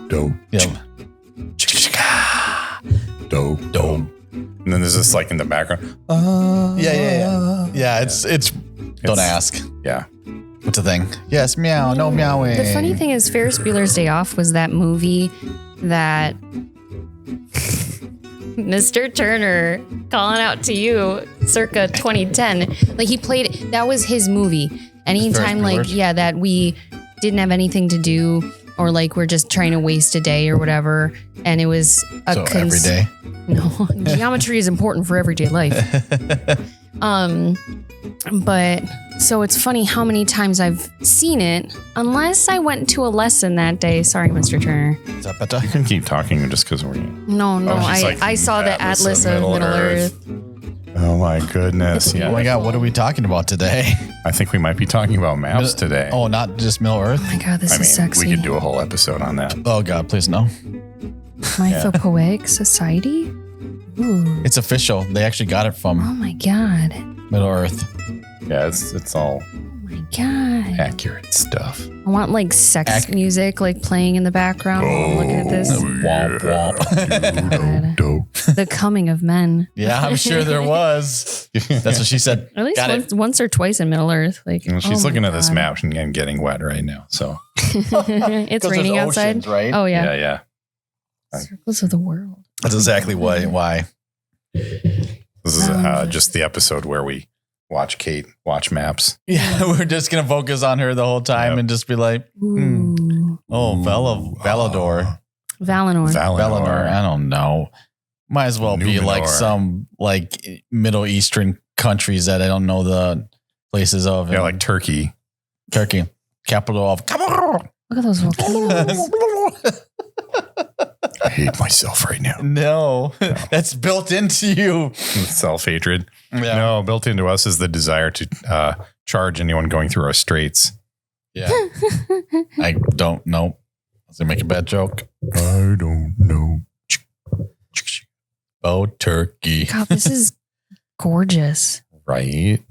Do. Yeah. Do. And then there's this like in the background. Yeah, it's don't ask. Yeah. What's the thing? Yes, meow, no meowing. The funny thing is Ferris Bueller's Day Off was that movie that Mr. Turner calling out to you circa 2010. Like he played, that was his movie. Anytime like, yeah, that we didn't have anything to do or like we're just trying to waste a day or whatever. And it was every day. No, geometry is important for everyday life. But so it's funny how many times I've seen it, unless I went to a lesson that day. Sorry, Mr. Turner. Is that better? You can keep talking just because we're. No, I saw the Atlas of Middle Earth. Oh my goodness! Yeah. Oh my God, what are we talking about today? I think we might be talking about maps today. Oh, not just Middle Earth? Oh my God, this is sexy. We could do a whole episode on that. Oh God, please no. Mythopoeic Society? Ooh. It's official. They actually got it from Oh my God. Middle Earth. Yeah, it's all Oh my God. accurate stuff. I want like sex music like playing in the background while I'm looking at this. Womp womp. The coming of men. Yeah, I'm sure there was. That's what she said. At least once or twice in Middle Earth. Like she's looking at this map and getting wet right now. So it's raining outside, oceans, right? Oh yeah. Yeah. Circles of the world. That's exactly why. This is just the episode where we watch Kate watch maps. Yeah, we're just gonna focus on her the whole time and just be like, oh, Valador. Valinor. I don't know. Might as well be like some like Middle Eastern countries that I don't know the places of. Yeah, like Turkey, capital of. Look at those volcanoes. I hate myself right now. No, that's built into you. Self-hatred. Yeah. No, built into us is the desire to charge anyone going through our straits. Yeah. I don't know. I was gonna make a bad joke. I don't know. Oh, turkey. God, this is gorgeous. Right.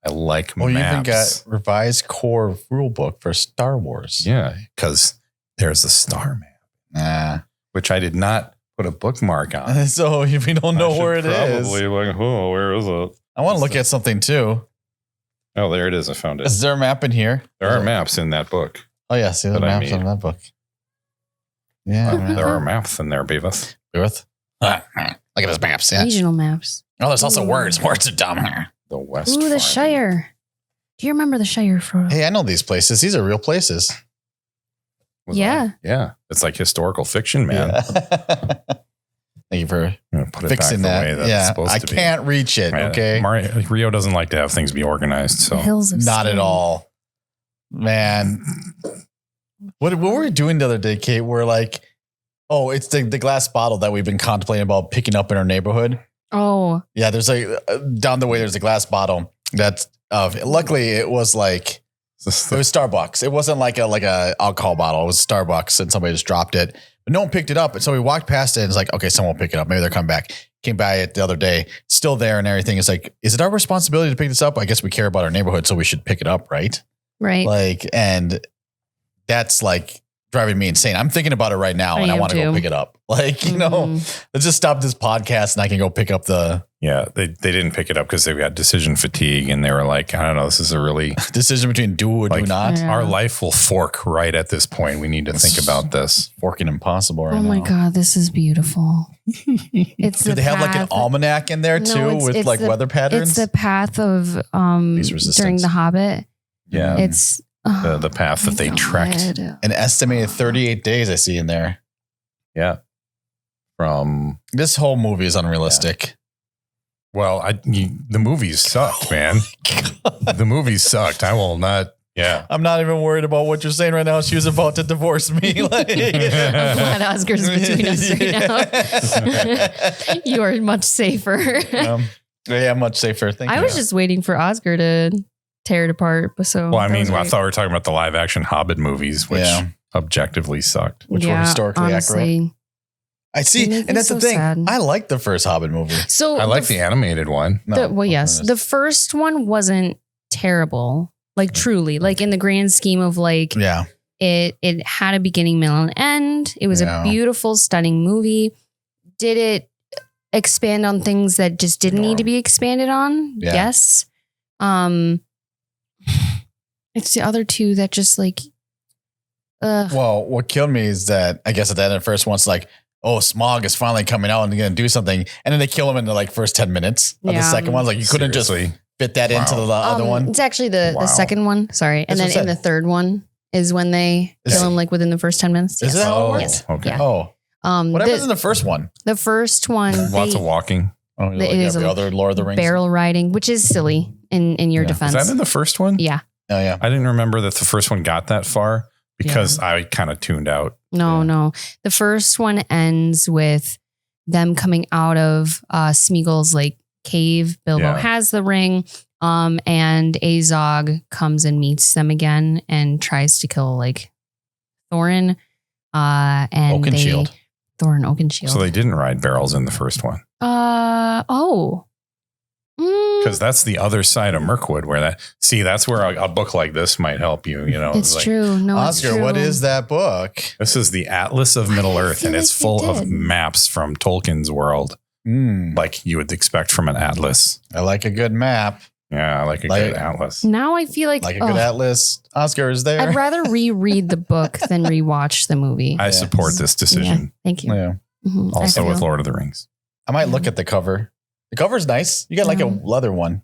I like maps. You even got revised core rule book for Star Wars. Yeah, because there's a star map. Which I did not put a bookmark on. So if you don't know where it is. Probably like, oh, where is it? I want to look at something too. Oh, there it is. I found it. Is there a map in here? There are maps in that book. Oh, yeah. See the maps in that book. Yeah. There are maps in there, Beavis. Look at those maps. Yeah. Regional maps. Oh, there's also words. Words are dumb. The West. Ooh, the Shire. Do you remember the Shire, Frodo? Hey, I know these places. These are real places. Yeah. Yeah. It's like historical fiction, man. Yeah. Thank you for fixing that. The way that's yeah, supposed I to be. can't reach it. Okay. Rio doesn't like to have things be organized. So The hills of not stone. at all. Man. What were we doing the other day, Kate? We're like, oh, it's the glass bottle that we've been contemplating about picking up in our neighborhood. Oh. Yeah, there's like down the way, there's a glass bottle that's luckily it was like it was Starbucks. It wasn't like a alcohol bottle. It was Starbucks and somebody just dropped it. But no one picked it up. And so we walked past it and it's like, okay, someone will pick it up. Maybe they're coming back. Came by it the other day, still there and everything. It's like, is it our responsibility to pick this up? I guess we care about our neighborhood, so we should pick it up, right? Right. Like, and that's like driving me insane. I'm thinking about it right now and I want to go pick it up. Like, you know, let's just stop this podcast and I can go pick up the. Yeah, they didn't pick it up because they've got decision fatigue and they were like, I don't know, this is a really decision between do or do not. Our life will fork right at this point. We need to think about this. Forking impossible right now. Oh my God, this is beautiful. It's Do they have like an almanac in there too with like weather patterns? It's the path of during The Hobbit. Yeah. It's the path that they trekked. An estimated 38 days I see in there. Yeah. From this whole movie is unrealistic. Yeah. Well, the movies sucked, man. The movies sucked. I will not. Yeah. I'm not even worried about what you're saying right now. She was about to divorce me. Like, I'm glad Oscar's between us right now. You are much safer. Yeah, much safer. Thank you. I was just waiting for Oscar to tear it apart. So well, I mean, I thought we were talking about the live action Hobbit movies, which objectively sucked. Which were historically accurate. I see. And that's the thing. Sad. I like the first Hobbit movie. So I like the animated one. Yes. The first one wasn't terrible. Like truly, like in the grand scheme of like, it had a beginning, middle, and end. It was a beautiful, stunning movie. Did it expand on things that just didn't need to be expanded on? Yeah. Yes. It's the other two that just like, Well, what killed me is that I guess at the end of the first one, it's like, oh, Smog is finally coming out and going to do something. And then they kill him in the like first 10 minutes of the second one. Like you couldn't just fit that into the other one. It's actually the second one. Sorry. And then in the third one is when they kill him like within the first 10 minutes. Is that how it works? Yes. Okay. Yeah. Oh, what happens in the first one? The first one. Lots of walking. Oh, like it is every other Lord of the Rings. Barrel riding, which is silly in your defense. Is that in the first one? Yeah. Oh, yeah. I didn't remember that the first one got that far because I kind of tuned out. No. The first one ends with them coming out of Smeagol's like cave. Bilbo has the ring. And Azog comes and meets them again and tries to kill like Thorin. And Oakenshield. Thorin Oakenshield. So they didn't ride barrels in the first one. Because that's the other side of Mirkwood where that's where a book like this might help you, you know. It's like, true. No, Oscar, it's true. what is that book? This is the Atlas of Middle Earth and it's full of maps from Tolkien's world. Like you would expect from an atlas. I like a good map. Yeah, I like a good atlas. Now I feel like a good atlas. Oscar is there. I'd rather reread the book than rewatch the movie. I support this decision. Yeah, thank you. Yeah. Mm-hmm. Also with Lord of the Rings. I might look at the cover. The cover's nice. You got like a leather one,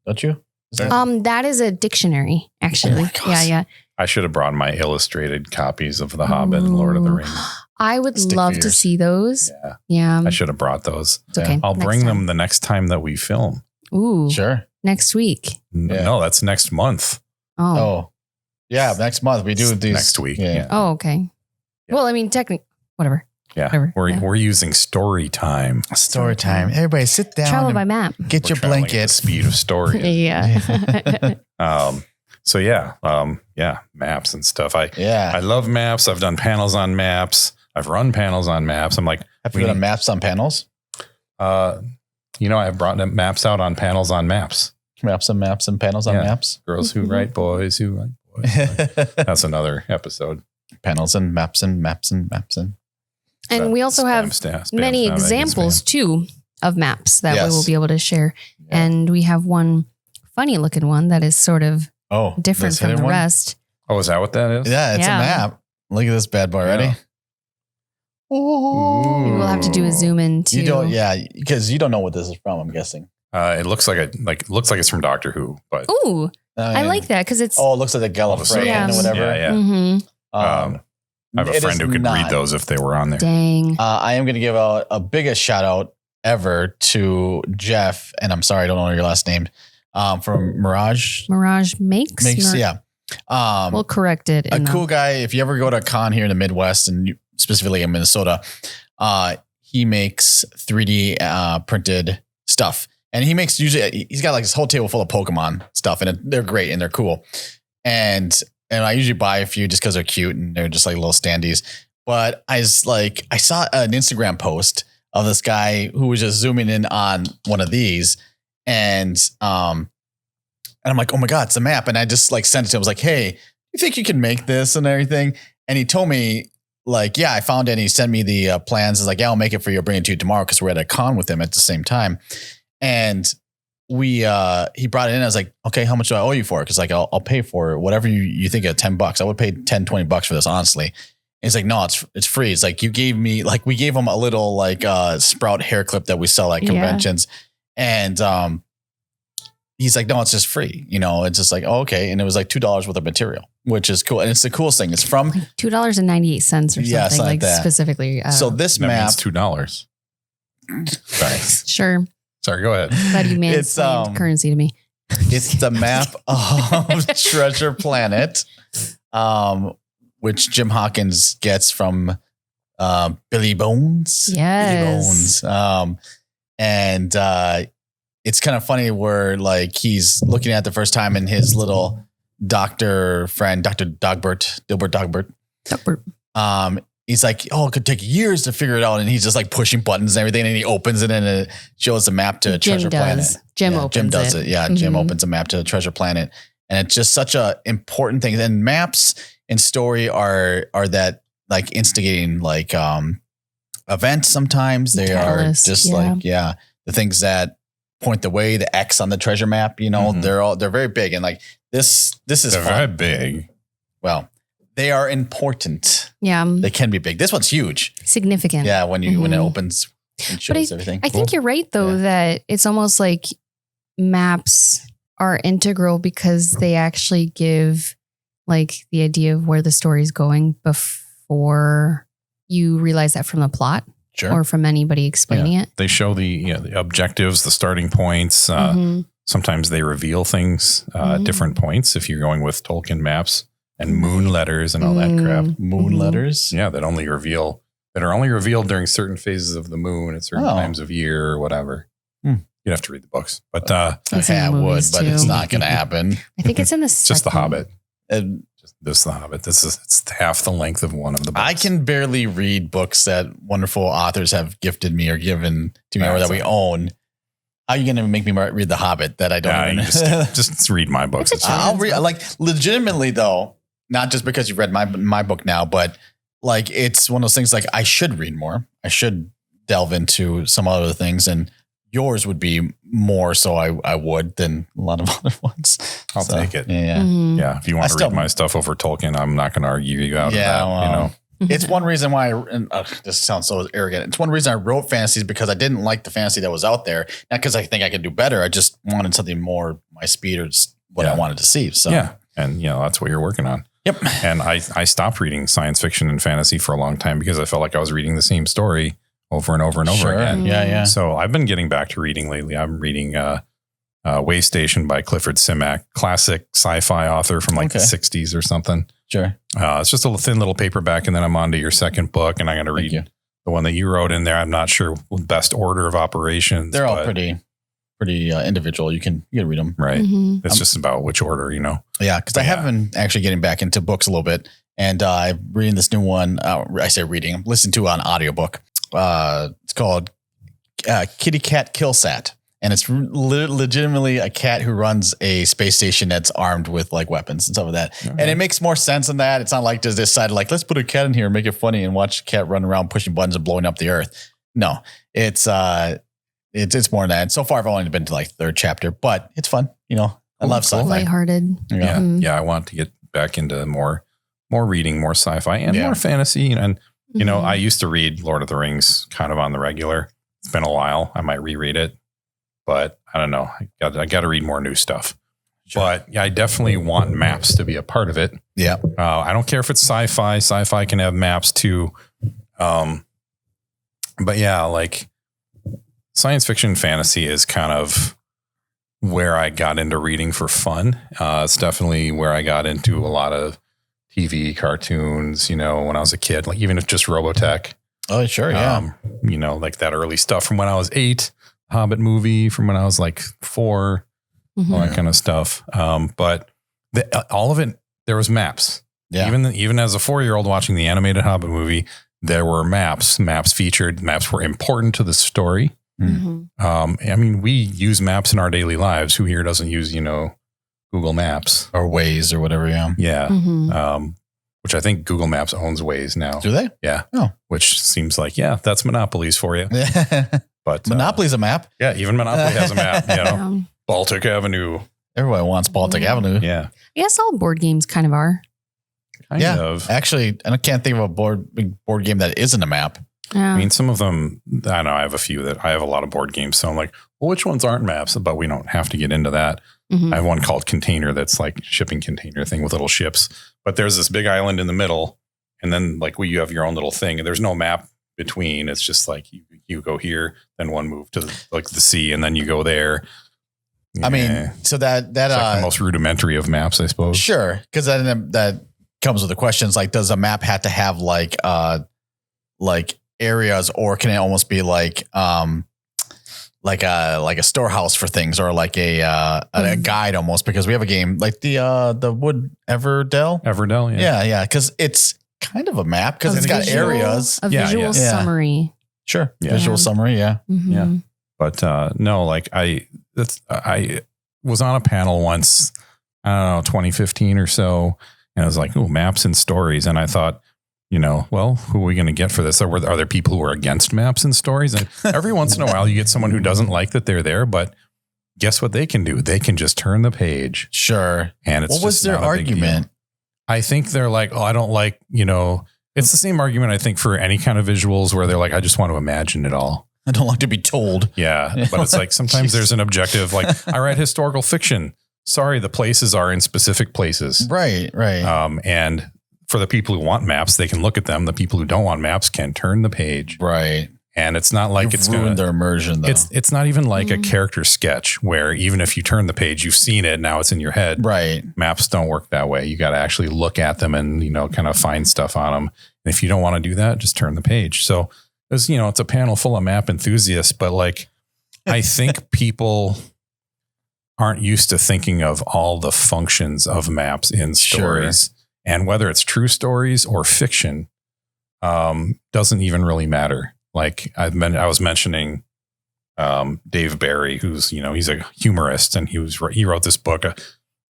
don't you? That is a dictionary, actually. Yeah. I should have brought my illustrated copies of The Hobbit and Lord of the Rings. I would love to see those. Yeah. I should have brought those. It's okay. I'll bring them the next time that we film. Ooh. Sure. Next week. No, that's next month. Oh. Yeah, next month. We do these. Next week. Yeah. Oh, okay. Yeah. Well, I mean, technically, whatever. Yeah. Whatever. We're using story time. Story time. Everybody sit down. Travel by map. Get your blanket. At the speed of story. Yeah. Maps and stuff. I I love maps. I've done panels on maps. I've run panels on maps. I'm like, have you done maps on panels? I've brought maps out on panels on maps. Maps and panels on maps. Girls who write boys who write boys. That's another episode. Panels and maps and maps and maps and. And we also have many examples too of maps that we will be able to share. Yeah. And we have one funny looking one that is sort of different from the rest. Oh, is that what that is? Yeah, it's a map. Look at this bad boy. Ready? Ooh. We'll have to do a zoom in too. You don't, because you don't know what this is from, I'm guessing. It looks like it's from Doctor Who, but I like that because it's it looks like a Gallifreyan or whatever. Yeah. Mm-hmm. I have a friend who could read those if they were on there. Dang. I am going to give out a biggest shout out ever to Jeff, and I'm sorry I don't know your last name. From Mirage. Mirage makes yeah. We'll correct it. A cool guy. If you ever go to a con here in the Midwest and specifically in Minnesota, he makes 3D printed stuff, and he's got like this whole table full of Pokemon stuff, and they're great and they're cool. And I usually buy a few just because they're cute and they're just like little standees. But I saw an Instagram post of this guy who was just zooming in on one of these, and I'm like, oh my God, it's a map. And I just like sent it to him. I was like, hey, you think you can make this and everything? And he told me like, yeah, I found it. And he sent me the plans. He's like, yeah, I'll make it for you. I'll bring it to you tomorrow because we're at a con with him at the same time. And he brought it in. I was like, okay, how much do I owe you for it? Because like, I'll pay for whatever you think of $10. I would pay $10-$20 for this, honestly. And he's like, no, it's free. It's like, you gave me, like, we gave him a little like Sprout hair clip that we sell at conventions. And he's like, no, it's just free. You know, it's just like, oh, okay. And it was like $2 worth of material, which is cool. And it's the coolest thing. It's from like $2.98 or something, like that. Specifically. So this map means $2. Sorry. Sure. Sorry, go ahead. Glad you mansplained currency to me. It's the map of Treasure Planet, which Jim Hawkins gets from Billy Bones. Yes. Billy Bones. And it's kind of funny where like he's looking at it the first time and his little doctor friend, Dr. Dilbert Dogbert, he's like, oh, it could take years to figure it out. And he's just like pushing buttons and everything. And he opens it and it shows the map to a treasure planet. Jim opens Jim does it. Yeah. Jim opens a map to a treasure planet. And it's just such a important thing. And maps in story are that like instigating like events sometimes. They are just like, the things that point the way, the X on the treasure map, you know, they're very big. And like this is they're very big. Well, they are important. Yeah. They can be big. This one's huge. Significant. Yeah. When it opens and shows everything. I think you're right though, that it's almost like maps are integral because they actually give like the idea of where the story's going before you realize that from the plot or from anybody explaining it. They show the objectives, the starting points. Sometimes they reveal things at different points if you're going with Tolkien maps and moon letters and all that crap. Moon letters? Yeah, that are only revealed during certain phases of the moon at certain times of year or whatever. You'd have to read the books, but I would, but it's not going to happen. I think it's in the just the Hobbit. Just the Hobbit. It's half the length of one of the books. I can barely read books that wonderful authors have gifted me or given to me or that we own. How are you going to make me read the Hobbit that I don't own? Just read my books. I'll read, like, legitimately though, not just because you read my book now, but like it's one of those things like I should read more. I should delve into some other things, and yours would be more so I would than a lot of other ones. I'll take it. Yeah. Yeah. If you want to read my stuff over Tolkien, I'm not going to argue you out of that. Well, you know, it's one reason why this sounds so arrogant. It's one reason I wrote fantasies because I didn't like the fantasy that was out there. Not because I think I could do better. I just wanted something more my speed or what I wanted to see. So yeah. And that's what you're working on. Yep. And I stopped reading science fiction and fantasy for a long time because I felt like I was reading the same story over and over and over again. Yeah. So I've been getting back to reading lately. I'm reading Way Station by Clifford Simak, classic sci-fi author from like the 60s or something. Sure. It's just a thin little paperback, and then I'm on to your second book, and I'm going to read the one that you wrote in there. I'm not sure the best order of operations. They're all pretty individual. You can read them. Right. It's just about which order, you know? Yeah. Because I have been actually getting back into books a little bit, and I'm reading this new one. I say reading, I'm listening to on audiobook. It's called Kitty Cat Killsat, and it's legitimately a cat who runs a space station that's armed with like weapons and stuff like that. And it makes more sense than that. It's not like just decided like, let's put a cat in here and make it funny and watch a cat run around pushing buttons and blowing up the earth. No, it's more than that. And so far I've only been to like third chapter, but it's fun. You know, I love sci-fi. Lighthearted. Yeah. I want to get back into more reading, more sci-fi and more fantasy. And you know, I used to read Lord of the Rings kind of on the regular. It's been a while. I might reread it, but I don't know. I got to read more new stuff. Sure. But I definitely want maps to be a part of it. Yeah. I don't care if it's sci-fi. Sci-fi can have maps too. But yeah, like science fiction, fantasy is kind of where I got into reading for fun. It's definitely where I got into a lot of TV cartoons, you know, when I was a kid, like even if just Robotech. Oh, sure. Yeah. You know, like that early stuff from when I was 8, Hobbit movie from when I was like 4, all that kind of stuff. But all of it, there was maps. Yeah. Even as a 4-year-old watching the animated Hobbit movie, there were maps featured. Maps were important to the story. I mean, we use maps in our daily lives. Who here doesn't use, you know, Google Maps or Waze or whatever. Yeah. Which I think Google Maps owns Waze now. Do they? Yeah. Oh, which seems like, that's monopolies for you. But Monopoly's a map. Yeah. Even Monopoly has a map, you know, Baltic Avenue. Everyone wants Baltic Avenue. Yeah. I guess all board games kind of are. Kind of. Actually, and I can't think of a big board game that isn't a map. I mean, some of them, I know I have a few that I have a lot of board games. So I'm like, well, which ones aren't maps? But we don't have to get into that. I have one called Container that's like shipping container thing with little ships. But there's this big island in the middle. And then like you have your own little thing. And there's no map between. It's just like you go here, then one move to the sea, and then you go there. Yeah. I mean, so that like the most rudimentary of maps, I suppose. Sure. Because that comes with the questions like, does a map have to have like areas, or can it almost be like a storehouse for things, or like a guide almost? Because we have a game like the Wood Everdell. Yeah. Yeah. Because it's kind of a map because it's got areas. A visual summary. Sure. Yeah. Visual summary. Yeah. Mm-hmm. Yeah. But no, like I was on a panel once, I don't know, 2015 or so. And I was like, oh, maps and stories. And I thought, well, who are we going to get for this? Are there people who are against maps and stories? And every once in a while you get someone who doesn't like that they're there, but guess what they can do? They can just turn the page. Sure. And it's what was their argument? I think they're like, oh, I don't like, it's the same argument I think for any kind of visuals where they're like, I just want to imagine it all. I don't like to be told. Yeah. But it's like sometimes there's an objective, like I write historical fiction. Sorry, the places are in specific places. Right. And for the people who want maps, they can look at them. The people who don't want maps can turn the page. Right. And it's not like it's ruined their immersion, though. It's not even like a character sketch where even if you turn the page, you've seen it. Now it's in your head. Right. Maps don't work that way. You got to actually look at them and, kind of find stuff on them. And if you don't want to do that, just turn the page. So it's a panel full of map enthusiasts, but like, I think people aren't used to thinking of all the functions of maps in stories. Sure. And whether it's true stories or fiction, doesn't even really matter. Like I was mentioning Dave Barry, who's, he's a humorist, and he wrote this book.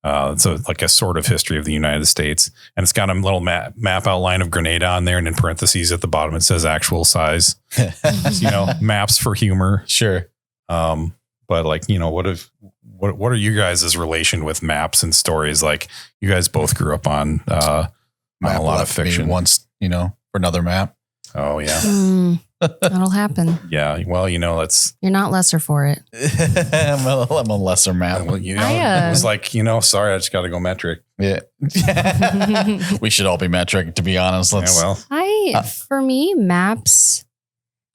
It's like a sort of history of the United States. And it's got a little map outline of Grenada on there. And in parentheses at the bottom, it says actual size, maps for humor. Sure. But like, what are you guys' relation with maps and stories? Like you guys both grew up on a lot of fiction. Once, for another map. Oh yeah. That'll happen. Yeah. Well, you're not lesser for it. I'm a lesser map. Well, it was like, sorry, I just got to go metric. Yeah. We should all be metric, to be honest. For me, maps,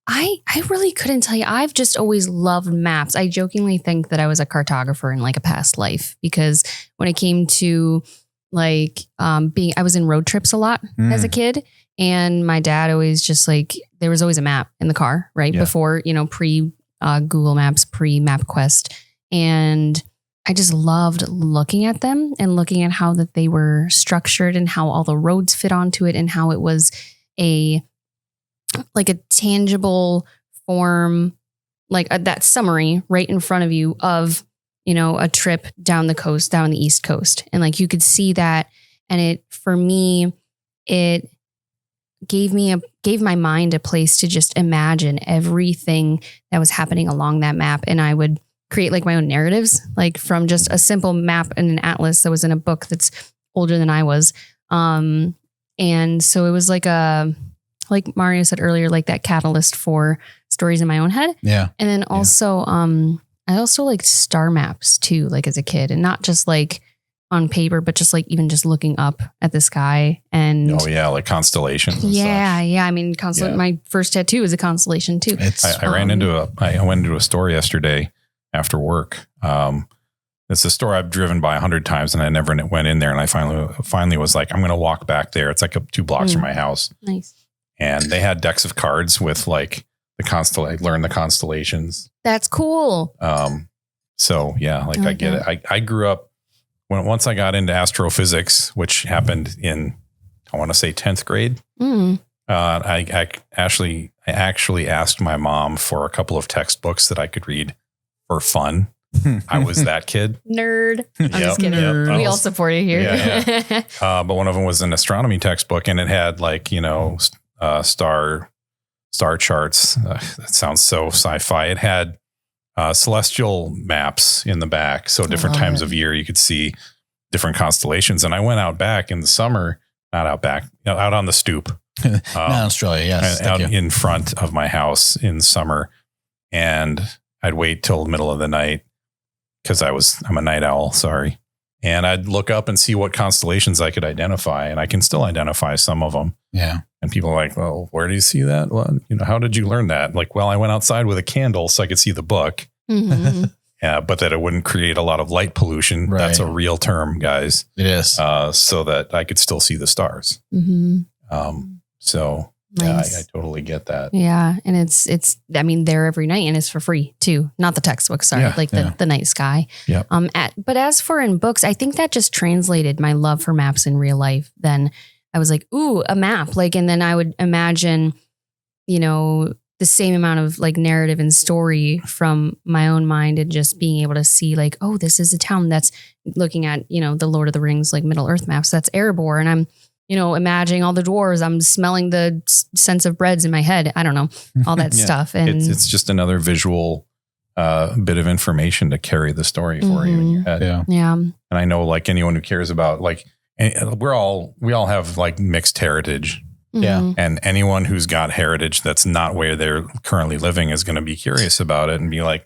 I really couldn't tell you. I've just always loved maps. I jokingly think that I was a cartographer in like a past life, because when it came to like I was in road trips a lot as a kid. And my dad always just like, there was always a map in the car, right? Yeah. Before, pre Google Maps, pre MapQuest. And I just loved looking at them and looking at how that they were structured and how all the roads fit onto it and how it was a tangible form, like that summary right in front of you of, a trip down the coast, down the East Coast. And like, you could see that. And for me, it gave my mind a place to just imagine everything that was happening along that map. And I would create like my own narratives, like from just a simple map and an atlas that was in a book that's older than I was. And so it was like like Mario said earlier, like that catalyst for stories in my own head. Yeah. And then also, I also liked star maps too, like as a kid, and not just like on paper, but just like even just looking up at the sky and like constellations. And stuff. I mean, my first tattoo is a constellation too. I went into a store yesterday after work. It's a store I've driven by 100 times and I never went in there. And I finally was like, I'm going to walk back there. It's like 2 blocks from my house. Nice. And they had decks of cards with like learn the constellations. That's cool. So yeah, like I get it. I grew up once I got into astrophysics, which happened in, I want to say 10th grade. I actually asked my mom for a couple of textbooks that I could read for fun. I was that kid. Nerd. I'm just kidding. Nerd. We all support you here. Yeah. But one of them was an astronomy textbook, and it had like, star charts. That sounds so sci-fi. It had celestial maps in the back. So different times of year, you could see different constellations. And I went out back in the summer, not out back, out on the stoop. Not Australia, yes. Out in front of my house in summer. And I'd wait till the middle of the night because I'm a night owl, sorry. And I'd look up and see what constellations I could identify. And I can still identify some of them. Yeah. And people are like, well, where do you see that? Well, how did you learn that? Like, well, I went outside with a candle so I could see the book. Mm-hmm. Yeah, but that it wouldn't create a lot of light pollution. Right. That's a real term, guys. It is. So that I could still see the stars. Mm-hmm. So nice. Yeah, I totally get that. Yeah. And it's, I mean, they're every night and it's for free too. Not the textbook, sorry. The night sky. Yeah. But as for in books, I think that just translated my love for maps in real life then, I was like, ooh, a map. Like, and then I would imagine, you know, the same amount of like narrative and story from my own mind and just being able to see like, oh, this is a town that's looking at, you know, the Lord of the Rings, like Middle Earth maps. That's Erebor. And I'm, you know, imagining all the dwarves. I'm smelling the sense of breads in my head. I don't know, all that stuff. And it's just another visual bit of information to carry the story for you in your head. Yeah. And I know like anyone who cares about like, we all have like mixed heritage. Yeah. And anyone who's got heritage that's not where they're currently living is going to be curious about it and be like,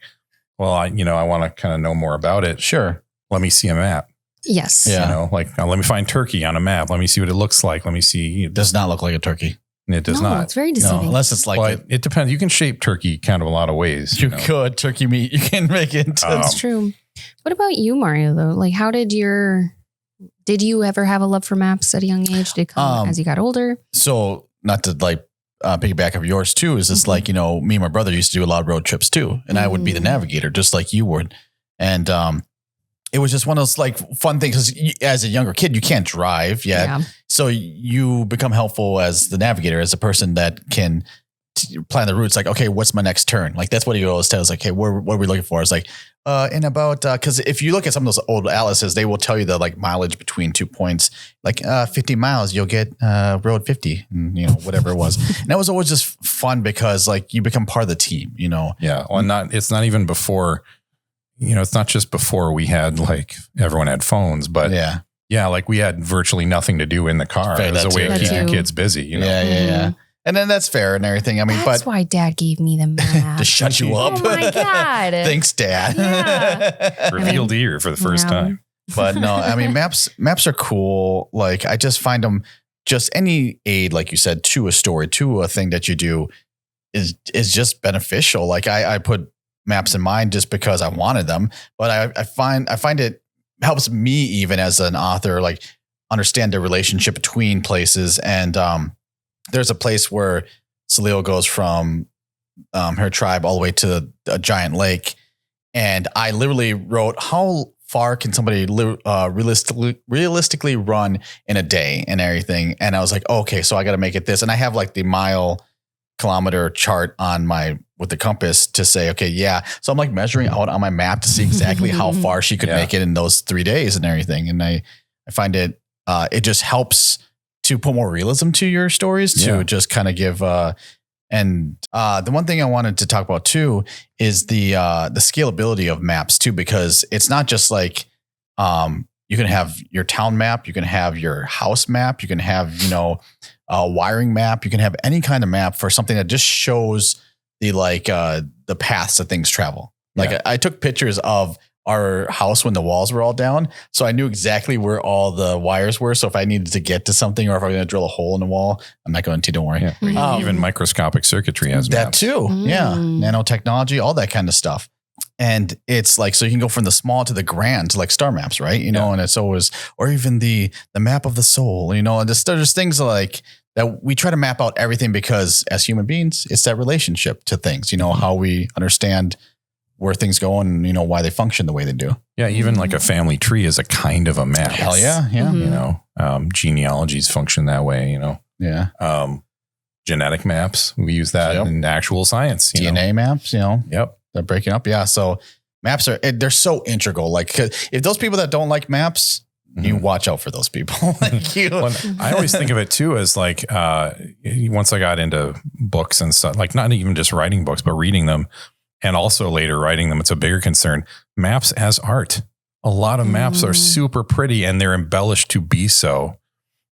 well, I want to kind of know more about it. Sure. Let me see a map. Yes. Yeah. You know, like let me find Turkey on a map. Let me see what it looks like. Let me see. It does not look like a turkey. It does not. It's very deceiving. Unless it's like, it depends. You can shape turkey kind of a lot of ways. You could turkey meat. You can make it into. That's true. What about you, Mario, though? Like, how did you ever have a love for maps at a young age? Did it come as you got older? So not to like piggyback of yours too, is this like, you know, me and my brother used to do a lot of road trips too. And I would be the navigator just like you would. And it was just one of those like fun things because as a younger kid, you can't drive yet. Yeah. So you become helpful as the navigator, as a person that can plan the routes. Like, okay, what's my next turn? Like, that's what he always tells. Like, hey, what are we looking for? It's like, in about, cause if you look at some of those old atlases, they will tell you the like mileage between 2 points, like 50 miles, you'll get road 50, and, you know, whatever it was. And that was always just fun because like you become part of the team, you know? Yeah. Well, it's not even before, you know, it's not just before we had like everyone had phones, but yeah, like we had virtually nothing to do in the car. It was a way of keeping kids busy, you know? Yeah. And then that's fair and everything. I mean, that's why Dad gave me the map to shut you up. Oh my God! Thanks, Dad. Yeah. Revealed ear for the first time. But no, I mean, maps are cool. Like I just find them, just any aid, like you said, to a story, to a thing that you do is just beneficial. Like I put maps in mind just because I wanted them, but I find it helps me even as an author, like understand the relationship between places. And there's a place where Salil goes from her tribe all the way to a giant lake. And I literally wrote, how far can somebody realistically run in a day and everything? And I was like, okay, so I got to make it this. And I have like the kilometer chart on with the compass to say, okay, yeah. So I'm like measuring out on my map to see exactly how far she could make it in those 3 days and everything. And I find it just helps to put more realism to your stories, to just kind of give, and the one thing I wanted to talk about too is the scalability of maps too, because it's not just like, you can have your town map, you can have your house map, you can have, you know, a wiring map, you can have any kind of map for something that just shows the paths that things travel. Like I took pictures of our house when the walls were all down. So I knew exactly where all the wires were. So if I needed to get to something, or if I'm going to drill a hole in the wall, I'm not going to, don't worry. Yeah. Even microscopic circuitry has that maps. too. Yeah. Nanotechnology, all that kind of stuff. And it's like, so you can go from the small to the grand, to like star maps, right? You know, and it's always, or even the map of the soul, you know, and there's things like that we try to map out everything because as human beings, it's that relationship to things, you know, how we understand where things go and, you know, why they function the way they do. Yeah. Even like a family tree is a kind of a map. Hell yeah. Yeah. You know, genealogies function that way, you know? Yeah. Genetic maps. We use that in actual science. DNA maps, you know? Yep. They're breaking up. Yeah. So maps they're so integral. Like if those people that don't like maps, you watch out for those people. Well, I always think of it too as like, once I got into books and stuff, like not even just writing books, but reading them and also later writing them, it's a bigger concern. Maps as art. A lot of maps are super pretty and they're embellished to be so.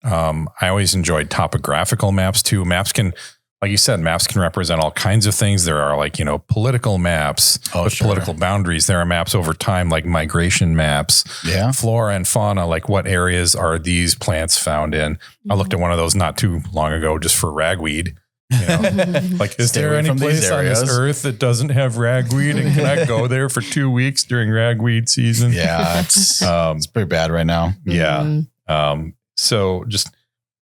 I always enjoyed topographical maps too. Maps can, like you said, maps can represent all kinds of things. There are like, you know, political maps with political boundaries. There are maps over time, like migration maps, flora and fauna, like what areas are these plants found in? I looked at one of those not too long ago just for ragweed. You know, like, is there any place on this earth that doesn't have ragweed? And can I go there for 2 weeks during ragweed season? Yeah, it's pretty bad right now. Yeah. So just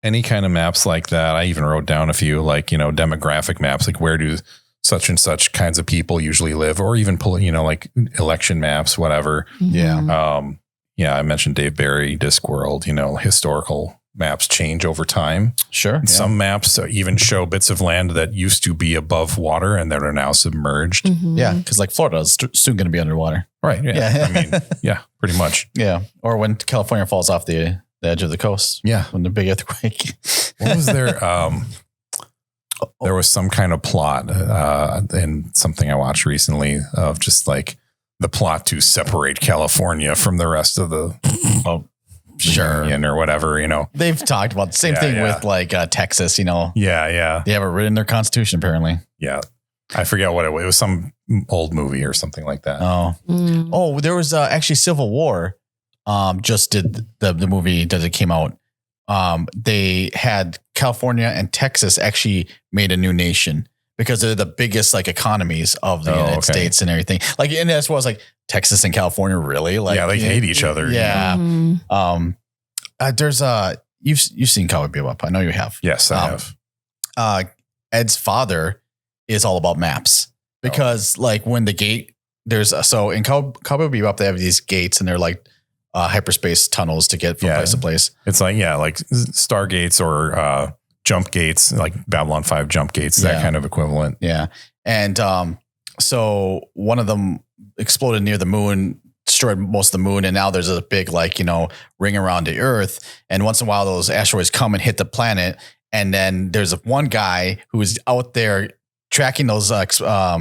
any kind of maps like that. I even wrote down a few, like, you know, demographic maps, like where do such and such kinds of people usually live, or even, you know, like election maps, whatever. Yeah. I mentioned Dave Barry, Discworld, you know, historical maps change over time. Sure. And some maps even show bits of land that used to be above water and that are now submerged. Mhm. Yeah, because like Florida is soon going to be underwater. Right. Yeah. I mean, yeah, pretty much. Yeah. Or when California falls off the edge of the coast. Yeah. When the big earthquake. What was there? There was some kind of plot in something I watched recently of just like the plot to separate California from the rest of the Union or whatever, you know. They've talked about the same thing with like Texas, you know. Yeah. They have it written in their constitution, apparently. Yeah. I forget what it was. It was some old movie or something like that. Oh, there was actually Civil War. Just did the movie that it came out. They had California and Texas actually made a new nation because they're the biggest like economies of the United States and everything. Like, and as well as like Texas and California, really, like they hate each other. Yeah. Mhm. There's you've seen Cowboy Bebop. I know you have. Yes, I have. Ed's father is all about maps because like when the gate so in Cowboy Bebop they have these gates and they're like hyperspace tunnels to get from place to place. It's like like Stargates or jump gates, like Babylon 5 jump gates, that kind of equivalent. Yeah, and so one of them exploded near the moon, destroyed most of the moon, and now there's a big like ring around the Earth. And once in a while, those asteroids come and hit the planet, and then there's one guy who is out there tracking those impacts. Thank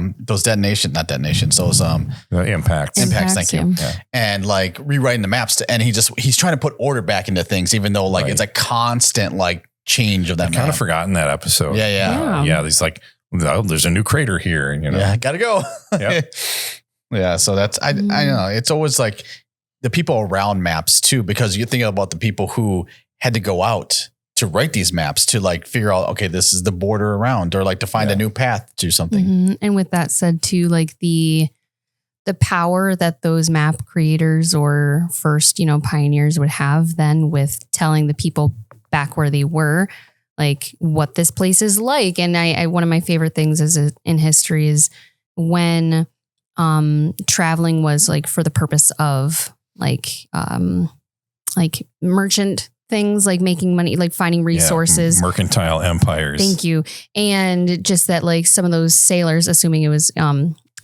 you. Yeah. And like rewriting the maps and he's trying to put order back into things, even though like it's a constant like change of that. I've kind of forgotten that episode. Yeah. He's like, oh, there's a new crater here, and gotta go. Yep. Yeah. So that's I know it's always like the people around maps too, because you think about the people who had to go out to write these maps to like figure out, okay, this is the border around, or like to find a new path to something. Mm-hmm. And with that said too, like the power that those map creators or first, pioneers would have then with telling the people back where they were, like what this place is like. And I one of my favorite things in history is when traveling was like for the purpose of like merchant things, like making money, like finding resources, mercantile empires. Thank you. And just that like some of those sailors, assuming it was,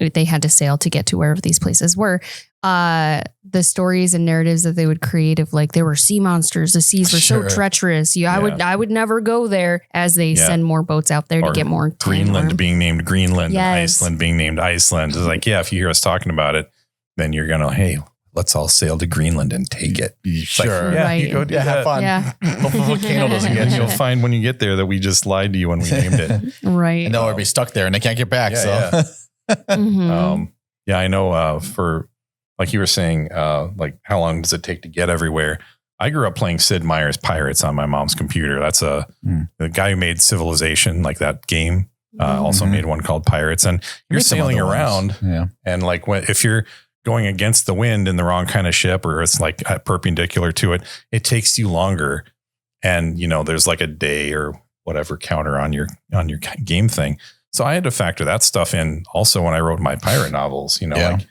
they had to sail to get to wherever these places were, the stories and narratives that they would create of like, there were sea monsters, the seas were so treacherous. I would never go there, as they send more boats out there to get more Greenland being named Greenland, and Iceland being named Iceland. It's like, if you hear us talking about it, then you're going to, hey, let's all sail to Greenland and take it. Sure. Like, you go do that. Have fun. Yeah. Hopefully the volcano doesn't get you. You'll find when you get there that we just lied to you when we named it. Right. And they'll be stuck there and they can't get back. Mm-hmm. I know for, like you were saying, like how long does it take to get everywhere? I grew up playing Sid Meier's Pirates on my mom's computer. That's the guy who made Civilization, like that game, also made one called Pirates. And you're sailing around and like if you're going against the wind in the wrong kind of ship, or it's like perpendicular to it, it takes you longer. And, there's like a day or whatever counter on your game thing. So I had to factor that stuff in also when I wrote my pirate novels, like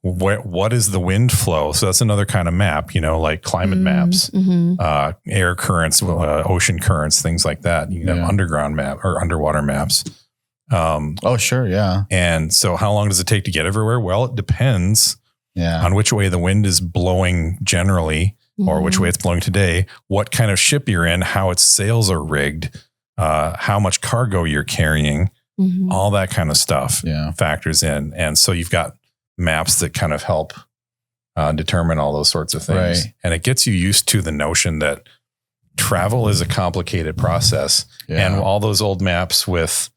what is the wind flow? So that's another kind of map, like climate maps, air currents, ocean currents, things like that. You can have underground map or underwater maps. Sure. Yeah. And so how long does it take to get everywhere? Well, it depends on which way the wind is blowing generally, or which way it's blowing today, what kind of ship you're in, how its sails are rigged, how much cargo you're carrying, all that kind of stuff factors in. And so you've got maps that kind of help determine all those sorts of things. Right. And it gets you used to the notion that travel is a complicated process. Yeah. And all those old maps with,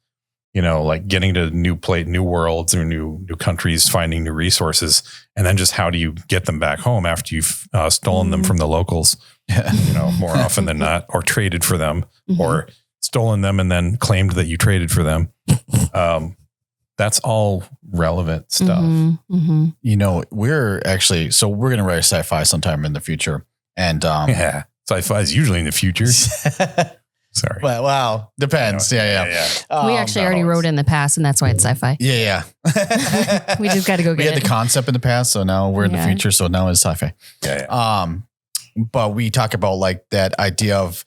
like getting to new worlds or new countries, finding new resources, and then just how do you get them back home after you've stolen them from the locals, more often than not, or traded for them, or stolen them and then claimed that you traded for them. That's all relevant stuff. We're actually, so we're going to write a sci-fi sometime in the future. And sci-fi is usually in the future. Sorry. Well, wow. Depends. Yeah. We actually already wrote in the past, and that's why it's sci-fi. Yeah. We just got to go get it. We had the concept in the past, so now we're in the future, so now it's sci-fi. but we talk about like that idea of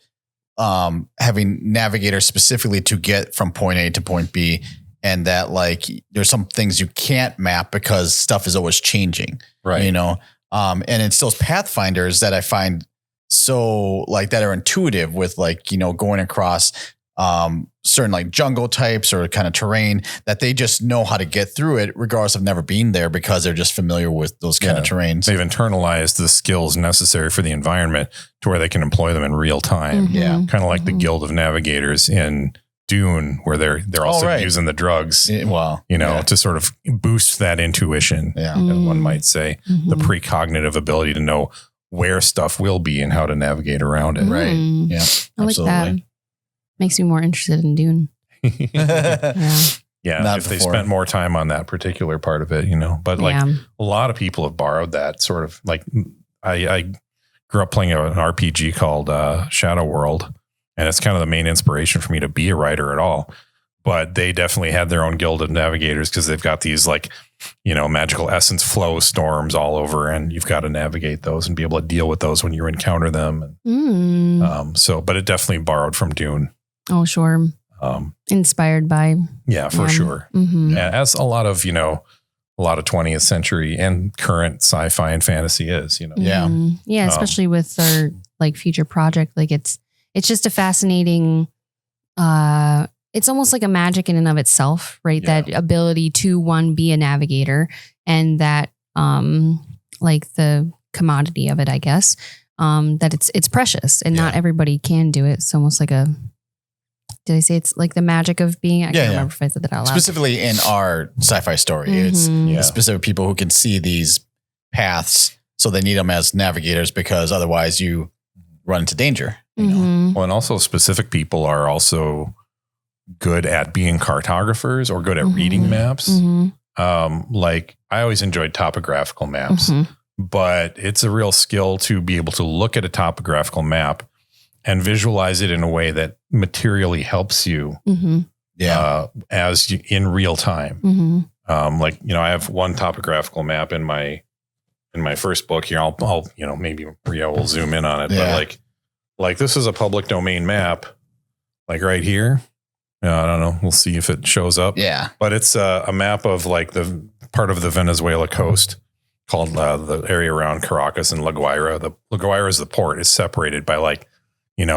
having navigators specifically to get from point A to point B, and that like there's some things you can't map because stuff is always changing, right? You know, and it's those pathfinders that I find so like that are intuitive with like, you know, going across certain like jungle types or kind of terrain that they just know how to get through it regardless of never being there because they're just familiar with those kind of terrains. They've internalized the skills necessary for the environment to where they can employ them in real time. Mm-hmm. Yeah. Kind of like the Guild of Navigators in Dune, where they're also using the drugs, to sort of boost that intuition, as one might say, the precognitive ability to know where stuff will be and how to navigate around it. Right. Yeah. I like that. Makes me more interested in Dune. Yeah. If they spent more time on that particular part of it, but like a lot of people have borrowed that sort of like, I grew up playing an RPG called Shadow World, and it's kind of the main inspiration for me to be a writer at all. But they definitely had their own guild of navigators because they've got these like, magical essence flow storms all over, and you've got to navigate those and be able to deal with those when you encounter them. But it definitely borrowed from Dune. Oh, sure. Inspired by. Yeah, for sure. Mm-hmm. Yeah, as a lot of 20th century and current sci-fi and fantasy is, Yeah, especially with our like future project. Like it's just a fascinating, it's almost like a magic in and of itself, right? Yeah. That ability to be a navigator, and that like the commodity of it, I guess, that it's precious and not everybody can do it. It's almost like did I say it's like the magic of being? I can't remember if I said that out loud. Specifically in our sci-fi story, it's specific people who can see these paths, so they need them as navigators because otherwise you run into danger. Well, and also specific people are also good at being cartographers or good at reading maps. Like I always enjoyed topographical maps, but it's a real skill to be able to look at a topographical map and visualize it in a way that materially helps you as you, in real time. Like, I have one topographical map in my first book here. I'll maybe Rio will zoom in on it, but like this is a public domain map, like right here. I don't know. We'll see if it shows up. Yeah. But it's a map of like the part of the Venezuela coast called the area around Caracas and La Guaira. The La Guaira is the port, is separated by like,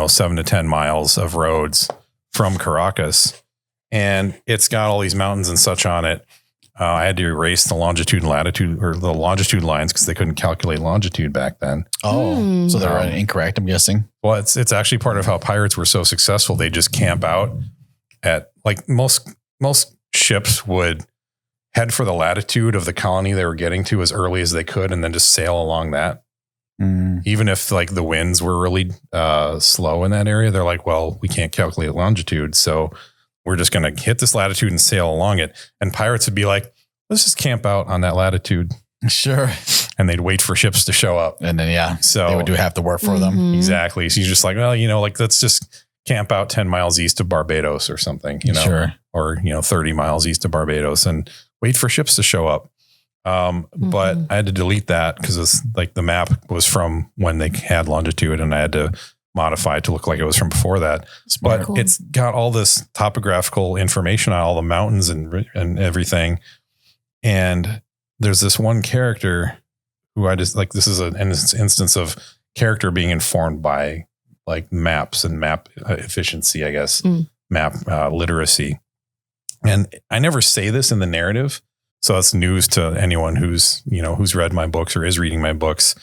7 to 10 miles of roads from Caracas. And it's got all these mountains and such on it. I had to erase the longitude and latitude, or the longitude lines, because they couldn't calculate longitude back then. Oh, so they're incorrect, I'm guessing. Well, it's actually part of how pirates were so successful. They just camp out at like most ships would head for the latitude of the colony they were getting to as early as they could, and then just sail along that. Even if like the winds were really slow in that area, they're like, well, we can't calculate longitude, so we're just going to hit this latitude and sail along it. And pirates would be like, let's just camp out on that latitude. Sure. And they'd wait for ships to show up. And then, so they would do half the work for them. Exactly. So you're just like, well, like let's just camp out 10 miles east of Barbados or something, Sure. Or, 30 miles east of Barbados and wait for ships to show up. But I had to delete that because it's like the map was from when they had longitude, and I had to modify it to look like it was from before that. But it's got all this topographical information on all the mountains and everything. And there's this one character who I just like, this is an instance of character being informed by like maps and map efficiency, I guess, map literacy. And I never say this in the narrative, so that's news to anyone who's read my books or is reading my books.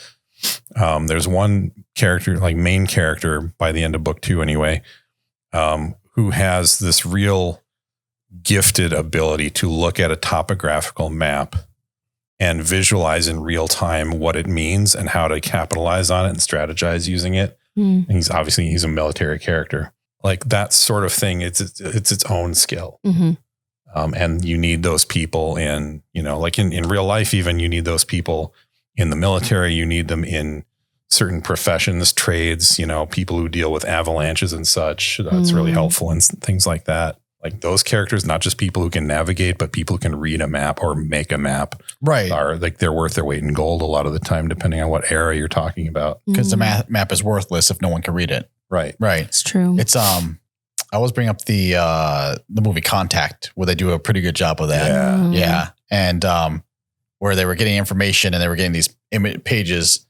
There's one character, like main character by the end of book 2 anyway, who has this real gifted ability to look at a topographical map and visualize in real time what it means and how to capitalize on it and strategize using it. And he's a military character. Like that sort of thing. It's its own skill. And you need those people in, like in real life, even you need those people in the military. You need them in certain professions, trades, people who deal with avalanches and such. That's really helpful and things like that. like those characters, not just people who can navigate, but people who can read a map or make a map, right? Are like they're worth their weight in gold a lot of the time, depending on what era you're talking about. Because the map is worthless if no one can read it. Right. It's true. It's I always bring up the movie Contact, where they do a pretty good job of that. Yeah. And where they were getting information and they were getting these images,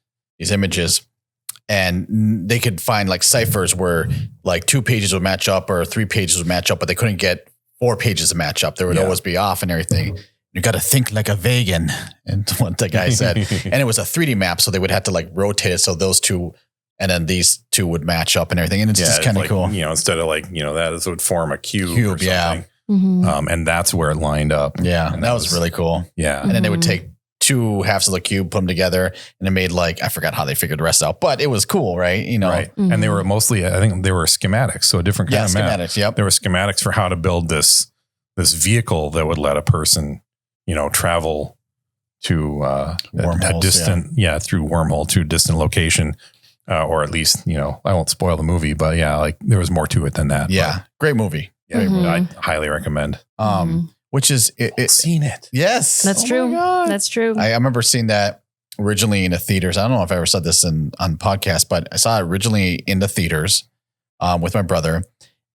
and they could find like ciphers where like 2 pages would match up or 3 pages would match up, but they couldn't get 4 pages to match up. They would always be off and everything. You got to think like a vegan. And what the guy said, and it was a 3D map. So they would have to like rotate it. So those 2, and then these 2 would match up and everything. And it's just kind of cool. You know, instead of like, you know, that would form a cube or something. And that's where it lined up. Yeah. And that was really cool. Yeah. And then they would take 2 halves of the cube, put them together, and it made like, I forgot how they figured the rest out, but it was cool, right? You know, right. And they were mostly, I think they were schematics. So a different kind of map. Schematics. Yep. There were schematics for how to build this vehicle that would let a person, you know, travel to a distant, through wormhole to a distant location. Or at least, you know, I won't spoil the movie, but like there was more to it than that. Yeah. Great movie. I highly recommend. Which is seen it. Yes. That's true. That's true. I remember seeing that originally in the theaters. I don't know if I ever said this on podcast, but I saw it originally in the theaters with my brother.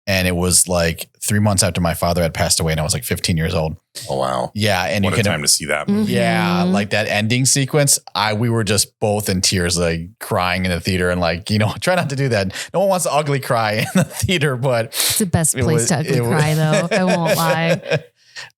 And it was like 3 months after my father had passed away, and I was like 15 years old. Oh, wow. Yeah. And what a time to see that movie. Yeah. Like that ending sequence. We were just both in tears, like crying in the theater, and like, you know, try not to do that. No one wants to ugly cry in the theater, but it's the best place to ugly cry though. I won't lie.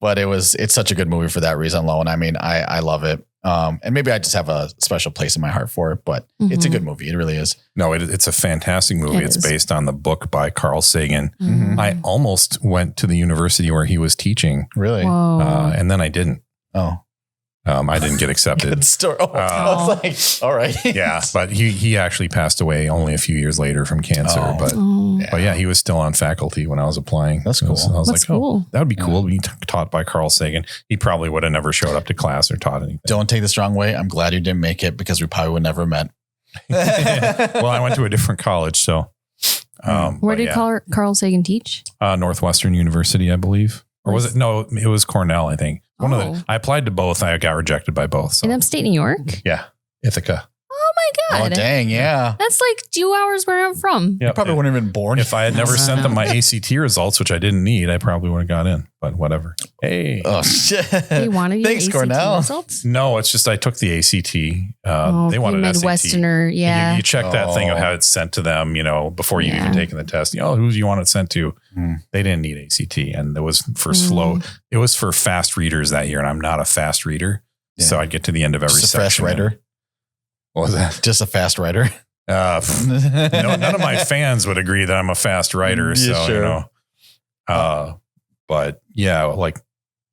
But it's such a good movie for that reason alone. I mean, I love it. And maybe I just have a special place in my heart for it, but it's a good movie. It really is. No, it's a fantastic movie. It's based on the book by Carl Sagan. I almost went to the university where he was teaching. Really? And then I didn't. Oh. I didn't get accepted. Good story. I was like, all right. Yeah, but he actually passed away only a few years later from cancer. But he was still on faculty when I was applying. That's cool. So I was That's cool. That would be cool to be taught by Carl Sagan. He probably would have never showed up to class or taught anything. Don't take this wrong way. I'm glad you didn't make it, because we probably would never met. Well, I went to a different college, so. Where did Carl Sagan teach? Northwestern University, I believe. Or was it? No, it was Cornell, I think. I applied to both. I got rejected by both. So. In upstate New York? Yeah. Ithaca. Oh my God. Oh, dang. Yeah. That's like 2 hours where I'm from. Yep. I probably wouldn't have been born. If I had never sent them my ACT results, which I didn't need, I probably would have got in, but whatever. Hey. Oh, shit. They wanted your Thanks, ACT Cornell. results? No, it's just I took the ACT. They wanted an Midwesterner, SAT. yeah. You check that thing of how it's sent to them, you know, before you even taken the test. Who do you want it sent to? They didn't need ACT, and it was for slow. It was for fast readers that year, and I'm not a fast reader, so I'd get to the end of every just a section. fast writer. What was that? Just a fast writer. None of my fans would agree that I'm a fast writer. So, sure. you know, but yeah, like,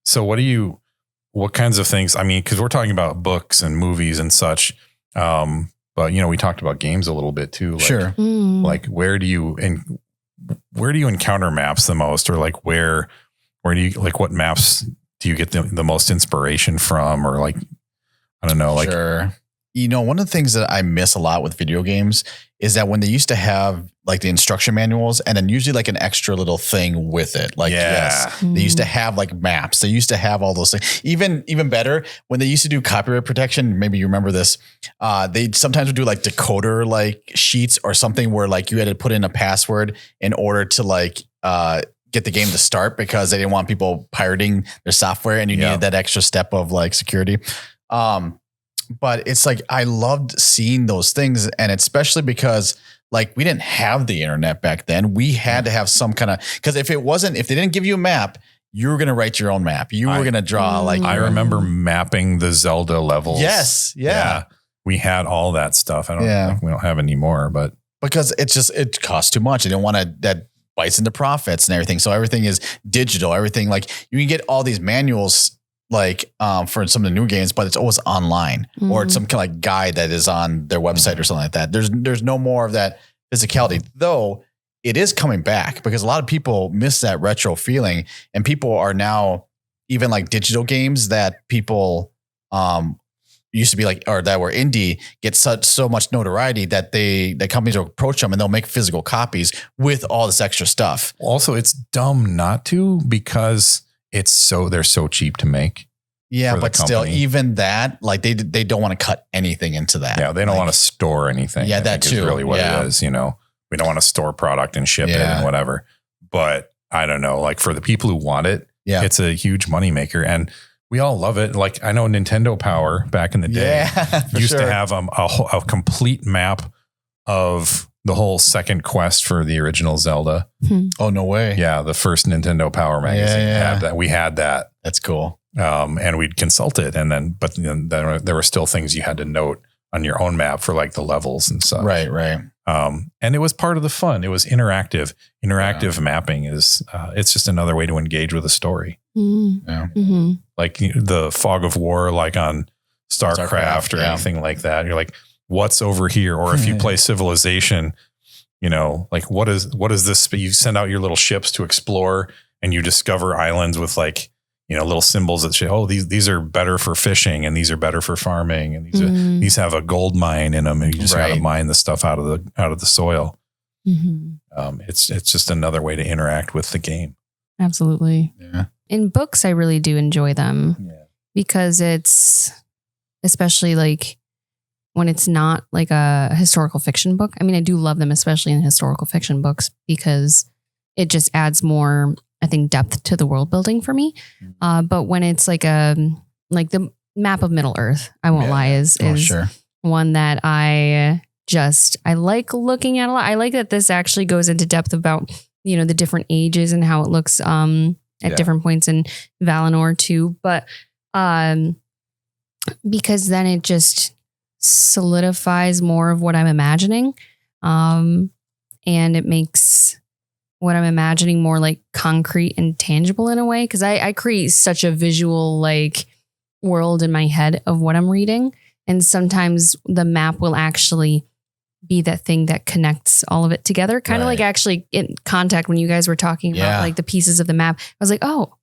so what kinds of things? I mean, cause we're talking about books and movies and such. But you know, we talked about games a little bit too. Like, Sure. Like where do you encounter maps the most, or like where do you, like, what maps do you get the most inspiration from? Or like, I don't know, like, sure. You know, one of the things that I miss a lot with video games is that when they used to have like the instruction manuals and then usually like an extra little thing with it. Like, they used to have like maps. They used to have all those things. Even better, when they used to do copyright protection, maybe you remember this, they sometimes would do like decoder like sheets or something where like you had to put in a password in order to like, get the game to start, because they didn't want people pirating their software, and you needed that extra step of like security. But it's like, I loved seeing those things. And especially because like we didn't have the internet back then. We had to have some kind of, because if they didn't give you a map, you were going to write your own map. You were going to draw like. I remember mapping the Zelda levels. Yes. Yeah. We had all that stuff. I don't think we don't have anymore, but. Because it costs too much. They didn't want that bites into profits and everything. So everything is digital. Everything, like you can get all these manuals like for some of the new games, but it's always online or it's some kind of like guide that is on their website or something like that. There's no more of that physicality, though it is coming back, because a lot of people miss that retro feeling, and people are now even like digital games that people used to be like, or that were indie, get so much notoriety that the companies will approach them and they'll make physical copies with all this extra stuff. Also, it's dumb not to, because they're so cheap to make. Yeah, but still, even that, like they don't want to cut anything into that. Yeah, they don't want to store anything. Yeah, that too. Is really what it is. You know, we don't want to store product and ship it and whatever. But I don't know, like for the people who want it, it's a huge moneymaker, and we all love it. Like I know Nintendo Power back in the day used to have a complete map of the whole second quest for the original Zelda. Oh, no way. Yeah, the first Nintendo Power magazine had that. We had that. That's cool. And we'd consult it, and then there were still things you had to note on your own map for like the levels and stuff. Right. And it was part of the fun. It was interactive. Interactive mapping is it's just another way to engage with a story. Like the Fog of War, like on StarCraft or anything like that. You're like, what's over here? Or if you play Civilization, you know, like what is this? You send out your little ships to explore, and you discover islands with like, you know, little symbols that say, oh, these are better for fishing, and these are better for farming, and these have a gold mine in them, and you just got to mine the stuff out of the soil. It's just another way to interact with the game. Absolutely. Yeah. In books, I really do enjoy them because it's, especially like when it's not like a historical fiction book. I mean, I do love them, especially in historical fiction books, because it just adds more, I think, depth to the world building for me. But when it's like the map of Middle Earth, I won't lie, is one that I like looking at a lot. I like that this actually goes into depth about, you know, the different ages and how it looks at different points in Valinor too. But because then it just solidifies more of what I'm imagining. And it makes what I'm imagining more like concrete and tangible in a way. Cause I create such a visual like world in my head of what I'm reading. And sometimes the map will actually be that thing that connects all of it together. Kind of like actually in Contact, when you guys were talking about like the pieces of the map, I was like, oh,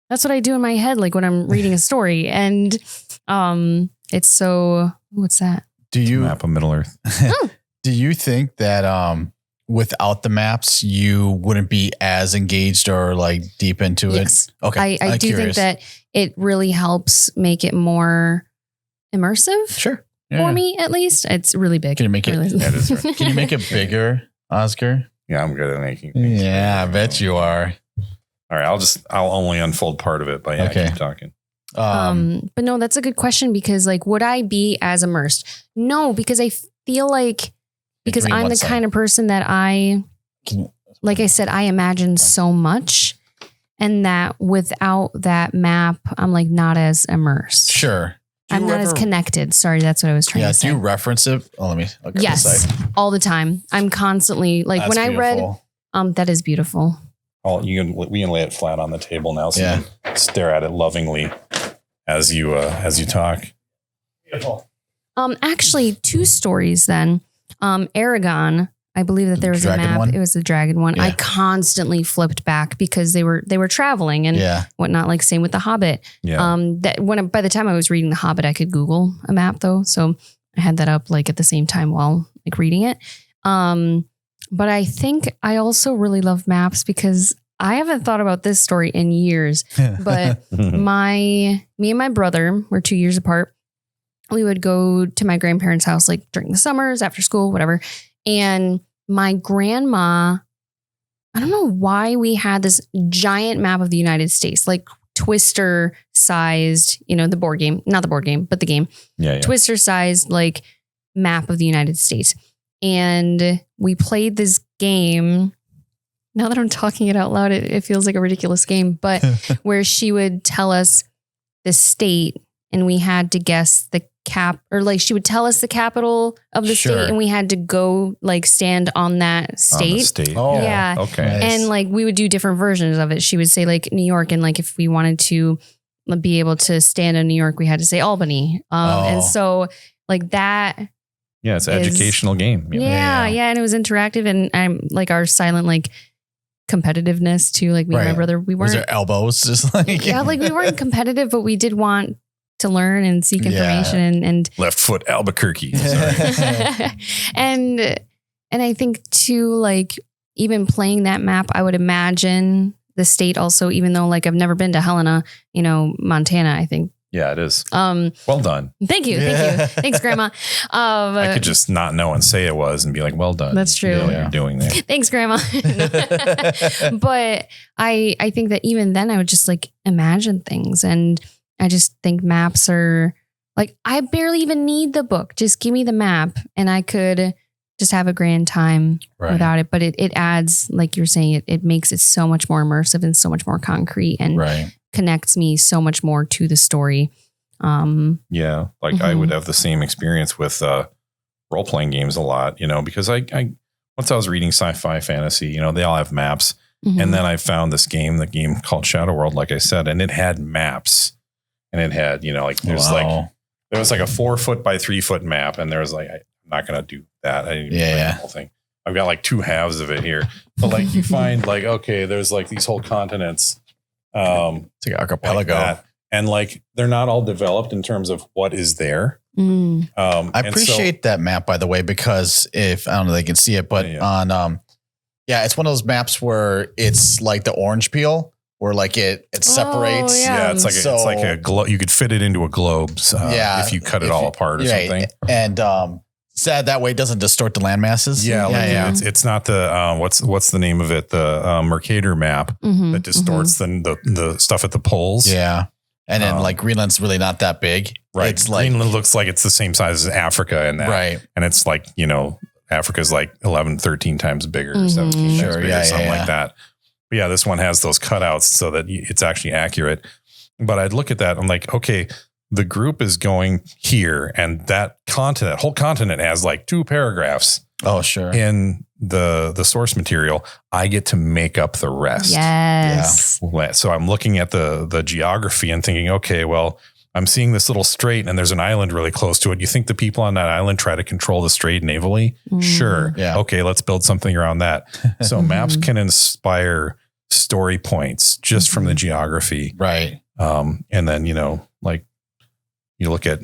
that's what I do in my head. Like when I'm reading a story, and it's so, what's that? Map of Middle Earth. Do you think that, without the maps, you wouldn't be as engaged or like deep into it? Okay. I do think that it really helps make it more immersive. Sure. For me, at least. It's really big. Can you make it? Can you make it bigger, Oscar? Yeah, I'm good at making things. Yeah, I bet you are. All right, I'll only unfold part of it, but keep talking. But no, that's a good question, because like, would I be as immersed? No, because I feel like, because I'm the kind of person that like I said, I imagine so much, and that without that map, I'm like not as immersed. Sure. I'm not as connected. Sorry, that's what I was trying to say. Do you reference it? Oh, let me. Yes, all the time. I'm constantly like, when I read, that is beautiful. Oh, we can lay it flat on the table now, so you can stare at it lovingly as you talk. Beautiful. Actually, 2 stories then. Aragon, I believe that there was a map. It was the dragon one. Yeah. I constantly flipped back because they were traveling and whatnot. Like same with the Hobbit. Yeah. By the time I was reading the Hobbit, I could Google a map though, so I had that up like at the same time while like reading it. But I think I also really love maps because I haven't thought about this story in years. But me and my brother were 2 years apart. We would go to my grandparents' house like during the summers, after school, whatever. And my grandma, I don't know why we had this giant map of the United States, like Twister sized, you know, the board game, not the board game, but the game. Twister sized like map of the United States. And we played this game. Now that I'm talking it out loud, it feels like a ridiculous game, but where she would tell us the state and we had to guess the she would tell us the capital of the state and we had to go like stand on that state. Oh, yeah. Okay. Nice. And like we would do different versions of it. She would say like New York, and like if we wanted to be able to stand in New York, we had to say Albany. And so like that. Yeah, it's an educational game. Yeah. And it was interactive, and I'm like our silent like competitiveness too. Like me and my brother, we weren't. Was there elbows just like like we weren't competitive, but we did want to learn and seek information and left foot Albuquerque. and I think too, like even playing that map, I would imagine the state also, even though like I've never been to Helena, Montana, I think. Yeah, it is. Well done. Thank you. Thanks, Grandma. I could just not know and say it was and be like, well done. That's true. You know what you're doing there. Thanks, Grandma. But I think that even then I would just like imagine things. And I just think maps are like, I barely even need the book. Just give me the map and I could just have a grand time without it. But it adds, like you're saying, it makes it so much more immersive and so much more concrete and connects me so much more to the story. Yeah. Like I would have the same experience with role-playing games a lot, because I once I was reading sci-fi fantasy, they all have maps. And then I found the game called Shadow World, like I said, and it had maps and it had, like there's there was like a 4-foot by 3-foot map. And there was like, I'm not going to do that. I didn't even play the whole thing. I've got like 2 halves of it here, but like you find like, okay, there's like these whole continents. It's like archipelago. Like and like they're not all developed in terms of what is there. I appreciate that map, by the way, because if I don't know, they can see it, but on it's one of those maps where it's like the orange peel, where like it separates. It's like a globe. You could fit it into a globe. If you cut it all apart or something. And sad that way it doesn't distort the land masses. It's not the what's the name of it? The Mercator map that distorts the stuff at the poles. Yeah. And then like Greenland's really not that big. Right. It's like Greenland looks like it's the same size as Africa and that. Right. And it's like, Africa's like 11, 13 times bigger, 17 times bigger, something like that. But yeah, this one has those cutouts so that it's actually accurate. But I'd look at that. I'm like, okay, the group is going here and that whole continent has like 2 paragraphs. Oh, sure. In the source material, I get to make up the rest. Yes. Yeah. So I'm looking at the geography and thinking, okay, well, I'm seeing this little strait and there's an island really close to it. You think the people on that island try to control the strait navally? Sure. Yeah. Okay, let's build something around that. So maps can inspire story points just from the geography. Right. And then, like you look at,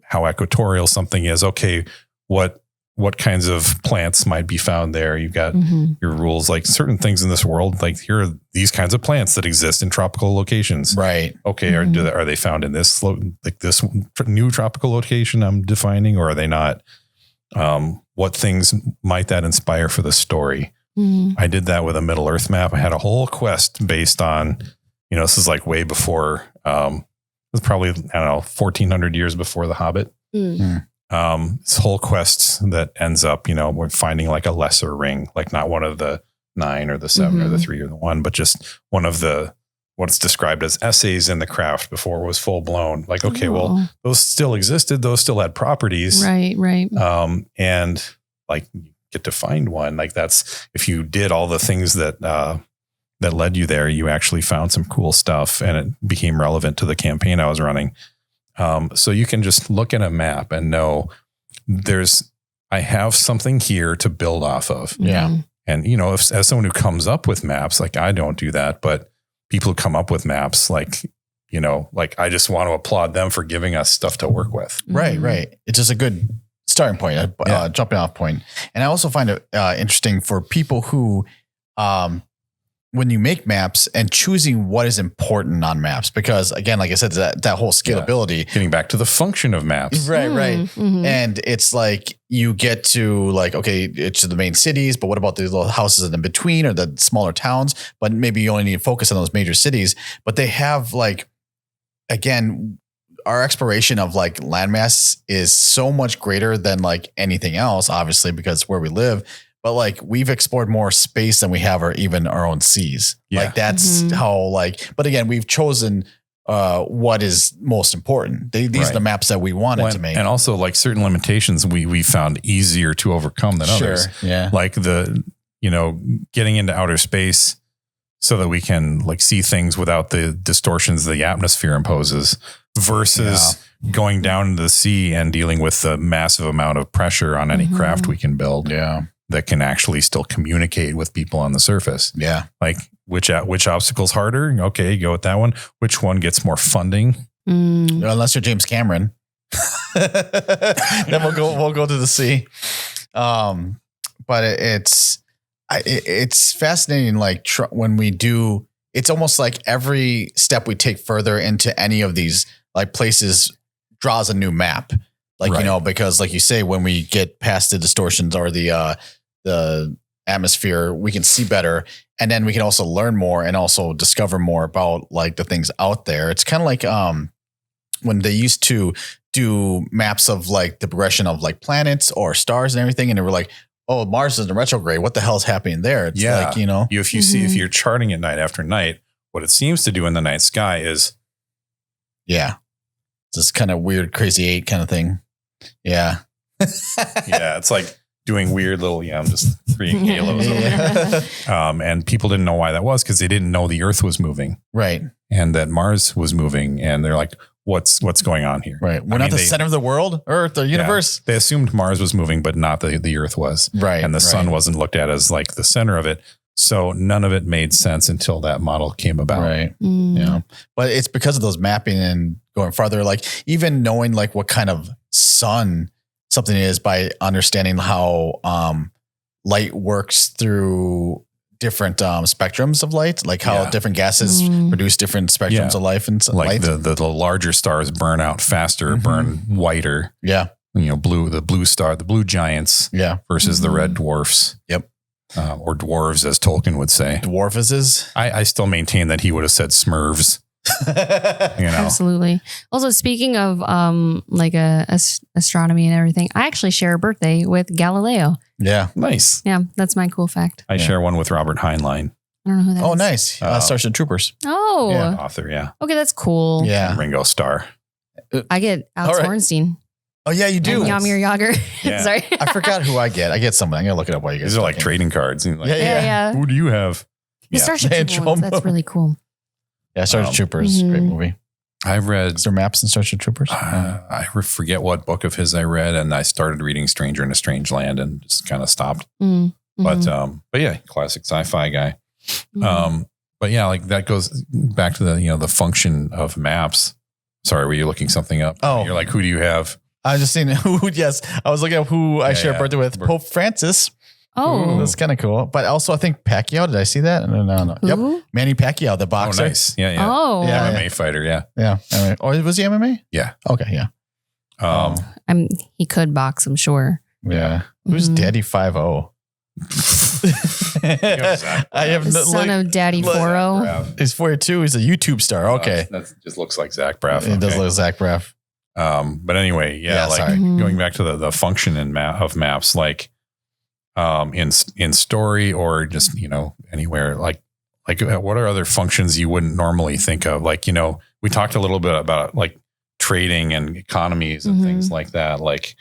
how equatorial something is. Okay, what kinds of plants might be found there. You've got your rules, like certain things in this world, like here are these kinds of plants that exist in tropical locations. Right. Okay. Are they found in this, like this new tropical location I'm defining, or are they not? What things might that inspire for the story? I did that with a Middle Earth map. I had a whole quest based on, this is like way before, it was probably, 1400 years before The Hobbit. This whole quest that ends up, we're finding like a lesser ring, like not one of the 9 or the 7 or the 3 or the 1, but just one of the what's described as essays in the craft before it was full blown. Like, okay, well, those still existed. Those still had properties. Right. And like you get to find one. Like that's, if you did all the things that led you there, you actually found some cool stuff and it became relevant to the campaign I was running. So you can just look at a map and know I have something here to build off of. Yeah. And, as someone who comes up with maps, like I don't do that, but people who come up with maps, like I just want to applaud them for giving us stuff to work with. Right. It's just a good starting point, jumping off point. And I also find it interesting for people who, when you make maps and choosing what is important on maps, because again, like I said, that whole scalability, getting back to the function of maps. Right. And it's like, you get to like, okay, it's the main cities, but what about the little houses in between or the smaller towns? But maybe you only need to focus on those major cities, but they have like, again, our exploration of like landmass is so much greater than like anything else, obviously, because where we live. But like we've explored more space than we have even our own seas. Yeah. Like that's how but again, we've chosen what is most important. These are the maps that we wanted to make. And also like certain limitations we found easier to overcome than others. Yeah. Like getting into outer space so that we can like see things without the distortions the atmosphere imposes versus going down into the sea and dealing with the massive amount of pressure on any craft we can build. Yeah. That can actually still communicate with people on the surface. Yeah. Like which obstacle's harder? Okay, go with that one. Which one gets more funding? Unless you're James Cameron. Then we'll go to the sea. But it's fascinating. Like when we do, it's almost like every step we take further into any of these like places draws a new map. Like, because like you say, when we get past the distortions or the atmosphere, we can see better. And then we can also learn more and also discover more about like the things out there. It's kind of like, when they used to do maps of like the progression of like planets or stars and everything. And they were like, oh, Mars is in retrograde. What the hell is happening there? It's like, if you see, if you're charting it night after night, what it seems to do in the night sky is. Yeah. It's this kind of weird, crazy 8 kind of thing. Yeah. Yeah. It's like doing weird little, I'm just creating halos over there. And people didn't know why that was because they didn't know the Earth was moving. Right. And that Mars was moving. And they're like, what's going on here? Right. We're not the center of the world, Earth, the universe. They assumed Mars was moving, but not the Earth was. Right. And the sun wasn't looked at as like the center of it. So none of it made sense until that model came about. Right. Yeah. But it's because of those mapping and going farther, like even knowing like what kind of sun something is by understanding how light works through different spectrums of light, like how different gases produce different spectrums of life and like light. The larger stars burn out faster, burn whiter. Yeah. The blue giants versus the red dwarfs. Yep. Or dwarves, as Tolkien would say. Dwarfises. I still maintain that he would have said smurfs. Absolutely. Also, speaking of like astronomy and everything, I actually share a birthday with Galileo. Yeah. Nice. Yeah, that's my cool fact. I share one with Robert Heinlein. I don't know who that is. Oh, nice. Starship Troopers. Oh. Yeah, author, yeah. Okay, that's cool. Yeah. And Ringo Starr. I get Alex Hornstein. Oh, yeah, you do. And Yamir Yager. Yeah. Sorry. I forgot who I get. I get someone. I'm going to look it up while you guys These are like trading cards. Like, yeah. Who do you have? The Starship Troopers ones, that's really cool. Yeah, Starship Troopers. Great movie. I've read. Is there maps in Starship Troopers? I forget what book of his I read, and I started reading Stranger in a Strange Land and just kind of stopped. But yeah, classic sci-fi guy. But yeah, like that goes back to the function of maps. Sorry, were you looking something up? Oh, you're like, who do you have? I just seen who. Yes, I was looking at who I share a birthday with. Pope Francis. Oh, that's kind of cool. But also, I think Pacquiao. Did I see that? No. Who? Yep, Manny Pacquiao, the boxer. Oh, nice. Yeah. Oh, yeah. MMA fighter. Yeah. Yeah. Or was he MMA? Yeah. Okay. Yeah. He could box, I'm sure. Yeah. Who's Daddy 5-0? I have the son of Daddy 4-0. He's 42. He's a YouTube star. Okay. That just looks like Zach Braff. It does look like Zach Braff. But anyway, going back to the function of maps, like in story or just anywhere, like what are other functions you wouldn't normally think of? Like we talked a little bit about like trading and economies and things like that. Like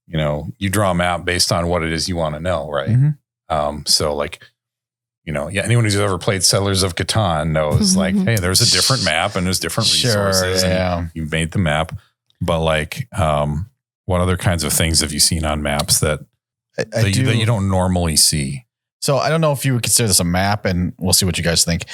you draw a map based on what it is you want to know, right? So like anyone who's ever played Settlers of Catan knows like, hey, there's a different map and there's different resources and you made the map. But like, what other kinds of things have you seen on maps that you don't normally see? So I don't know if you would consider this a map, and we'll see what you guys think.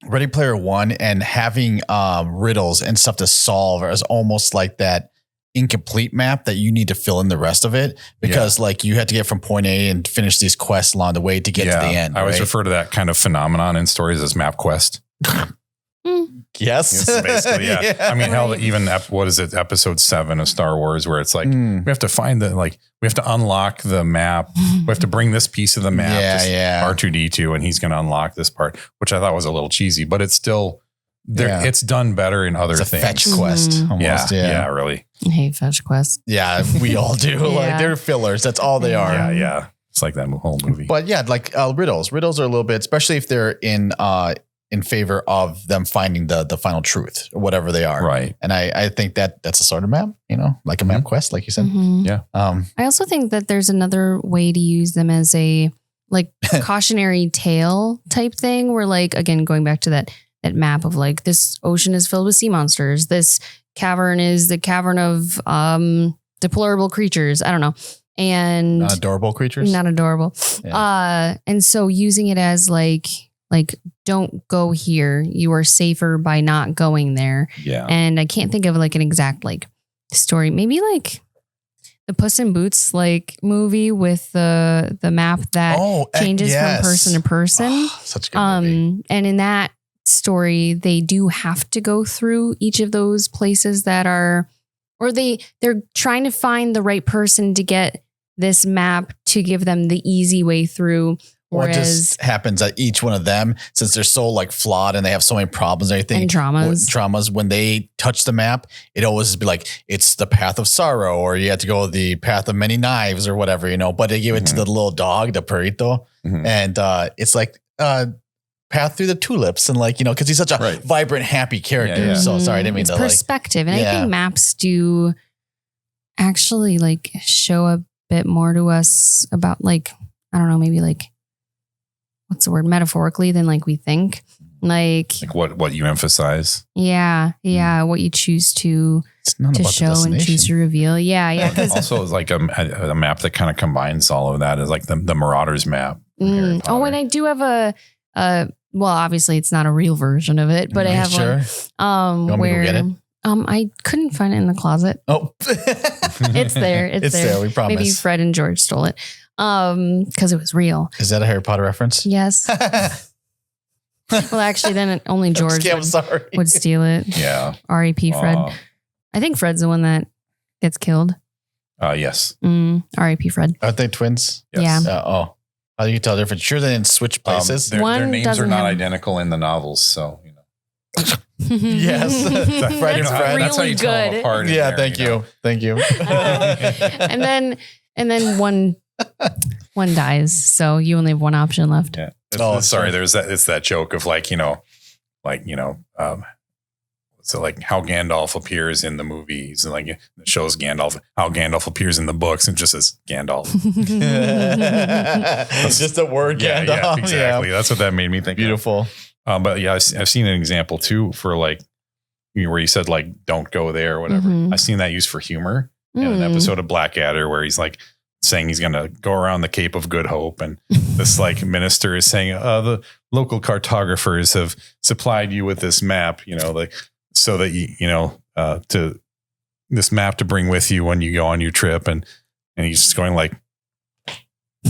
Ready Player One and having riddles and stuff to solve is almost like that incomplete map that you need to fill in the rest of it because like you had to get from point A and finish these quests along the way to get to the end. I always refer to that kind of phenomenon in stories as map quest. Yes. Basically, yeah. I mean, hell, even what is it? Episode 7 of Star Wars, where it's like, we have to find we have to unlock the map. We have to bring this piece of the map to R2D2 and he's going to unlock this part, which I thought was a little cheesy, but it's still it's done better in other things. Fetch quest. Almost. Yeah, really. I hate fetch quest. Yeah, we all do. Like they're fillers. That's all they are. Yeah. It's like that whole movie. But yeah, like riddles. Riddles are a little bit, especially if they're in favor of them finding the final truth or whatever they are. Right. And I think that's a sort of map, like a map quest, like you said. Yeah. I also think that there's another way to use them as a like cautionary tale type thing where like, again, going back to that map of like, this ocean is filled with sea monsters. This cavern is the cavern of deplorable creatures. I don't know. And not adorable creatures. Not adorable. Yeah. And so using it as like like, don't go here. You are safer by not going there. Yeah. And I can't think of like an exact like story. Maybe like the Puss in Boots like movie with the map that changes from person to person. Such a good movie. And in that story, they do have to go through each of those places that are, or they're trying to find the right person to get this map to give them the easy way through. What just happens at each one of them, since they're so like flawed and they have so many problems and everything and traumas, when they touch the map, it always be like, it's the path of sorrow, or you have to go the path of many knives or whatever, you know, but they give it to the little dog, the perrito. And it's like, path through the tulips, and like, you know, cause he's such a vibrant, happy character. So sorry, I didn't mean it's to perspective. And I think maps do actually like show a bit more to us about like, I don't know, maybe like, what's the word, metaphorically than like we think. Like what you emphasize. Yeah. What you choose to show and choose to reveal. Yeah. Also, it's like a map that kind of combines all of that, is like the Marauders map. And I do have a well, obviously it's not a real version of it, but I have one where I couldn't find it in the closet. Oh, it's there. It's there. We promise. Maybe Fred and George stole it. Because it was real. Is that a Harry Potter reference? Yes. Well, actually, then only George would steal it. Yeah. R.I.P. Fred. I think Fred's the one that gets killed. Yes. R.I.P. Fred. Aren't they twins? Yes. Yeah. How do you tell the difference? Sure, they didn't switch places. Their names are not identical in the novels, so you know. Yes, Fred and Fred. Really that's how you tell them apart. Yeah, thank you. And then one dies, so you only have one option left. Yeah. Sorry. There's that. It's that joke of like, so like how Gandalf appears in the movies, and like it shows Gandalf, how Gandalf appears in the books, and just as Gandalf. It's just a word, Gandalf. Yeah, exactly. That's what that made me think. Beautiful. But yeah, I've seen an example too for like where you said like don't go there or whatever. I've seen that used for humor in an episode of Blackadder where he's like saying he's going to go around the Cape of Good Hope, and this like minister is saying the local cartographers have supplied you with this map, you know, like so that to this map to bring with you when you go on your trip, and he's just going like.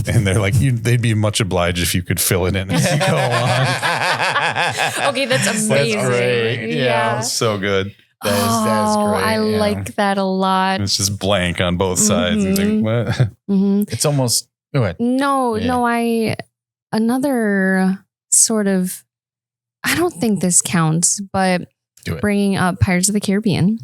And they're like, they'd be much obliged if you could fill it in as you go along. Okay, that's amazing. That's great. Yeah. So good. That's great. I like that a lot. It's just blank on both sides. You think, what? It's almost, go ahead. No, another sort of, I don't think this counts, but bringing up Pirates of the Caribbean.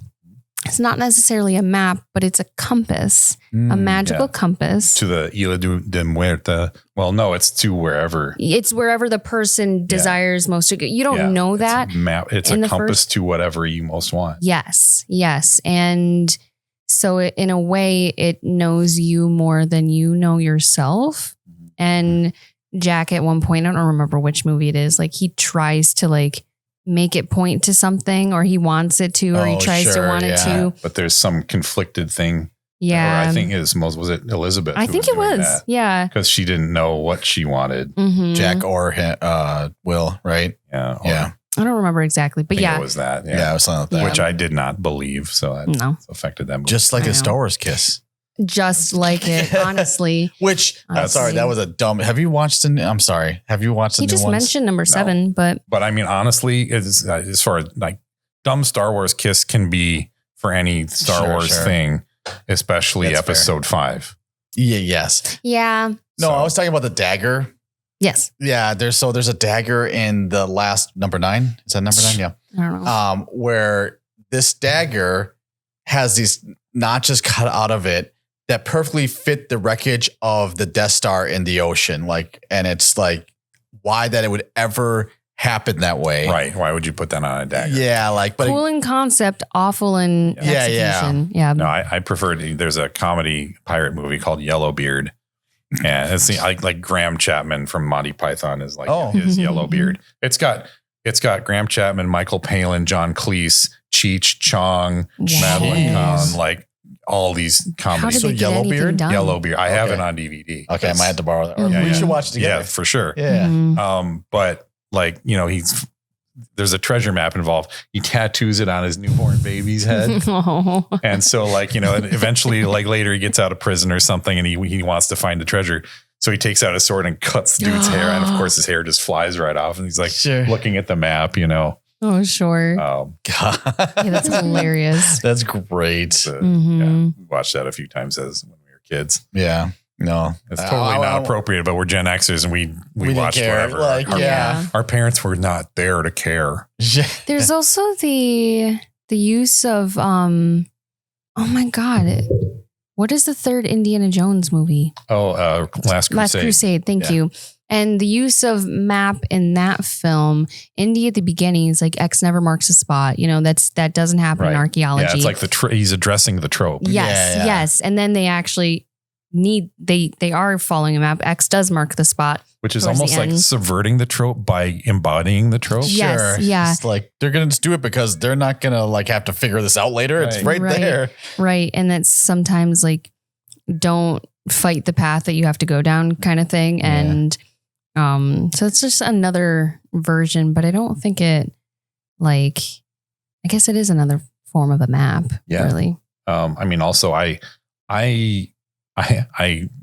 It's not necessarily a map, but it's a compass, a magical compass. To the Isla de Muerta. Well, no, it's to wherever. It's wherever the person desires most to go. You don't know that. It's a compass to whatever you most want. Yes. And so in a way, it knows you more than you know yourself. And Jack at one point, I don't remember which movie it is, like he tries to like make it point to something, or he wants it to, or he tries to want it to. But there's some conflicted thing. Yeah. Or I think was it Elizabeth? I think it was. Yeah. Because she didn't know what she wanted. Jack or Will, right? Yeah. I don't remember exactly, but it was that. Yeah, it was something like that. Which I did not believe. So that affected that movie. Just like a Star Wars kiss. Just like it, honestly. That was a dumb. Have you watched I'm sorry. Have you watched the new ones? He just mentioned number 7, but I mean, honestly, as far as like dumb Star Wars kiss can be for any Star Wars thing, especially episode 5. Yeah. Yes. Yeah. No, I was talking about the dagger. Yes. Yeah. There's a dagger in the last number 9. Is that number 9? Yeah. I don't know. Where this dagger has these notches cut out of it that perfectly fit the wreckage of the Death Star in the ocean. Like, and it's like, why that it would ever happen that way. Right. Why would you put that on a dagger? Yeah. Like, but cool in concept, awful in execution. Yeah. No, I preferred, there's a comedy pirate movie called Yellowbeard. And it's like Graham Chapman from Monty Python is like his Yellowbeard. It's got Graham Chapman, Michael Palin, John Cleese, Cheech Chong, Madeline Kahn, like all these comedies. So Yellowbeard. I have it on DVD. Okay, I might have to borrow that. We should watch it together. Yeah, for sure. Yeah. But like, there's a treasure map involved. He tattoos it on his newborn baby's head. Oh. And so like, and eventually like later he gets out of prison or something and he wants to find the treasure. So he takes out his sword and cuts the dude's hair. And of course his hair just flies right off. And he's like looking at the map, Oh, sure. God. Yeah, that's hilarious. That's great. We watched that a few times when we were kids. Yeah. No, it's totally not appropriate, but we're Gen Xers and we watched whatever. Like, our parents were not there to care. There's also the use of, oh my God. What is the third Indiana Jones movie? Oh, Last Crusade. Last Crusade. Thank you. And the use of map in that film, Indy at the beginning is like X never marks a spot. That doesn't happen in archaeology. Yeah, it's like he's addressing the trope. Yes, yes. And then they actually they are following a map. X does mark the spot. Which is almost like subverting the trope by embodying the trope. Yes, sure. Yeah. It's like they're going to just do it because they're not going to like have to figure this out later. It's right there. Right. And that's sometimes like, don't fight the path that you have to go down kind of thing. And so it's just another version, but I don't think it I guess it is another form of a map. Yeah. Really. I mean, also I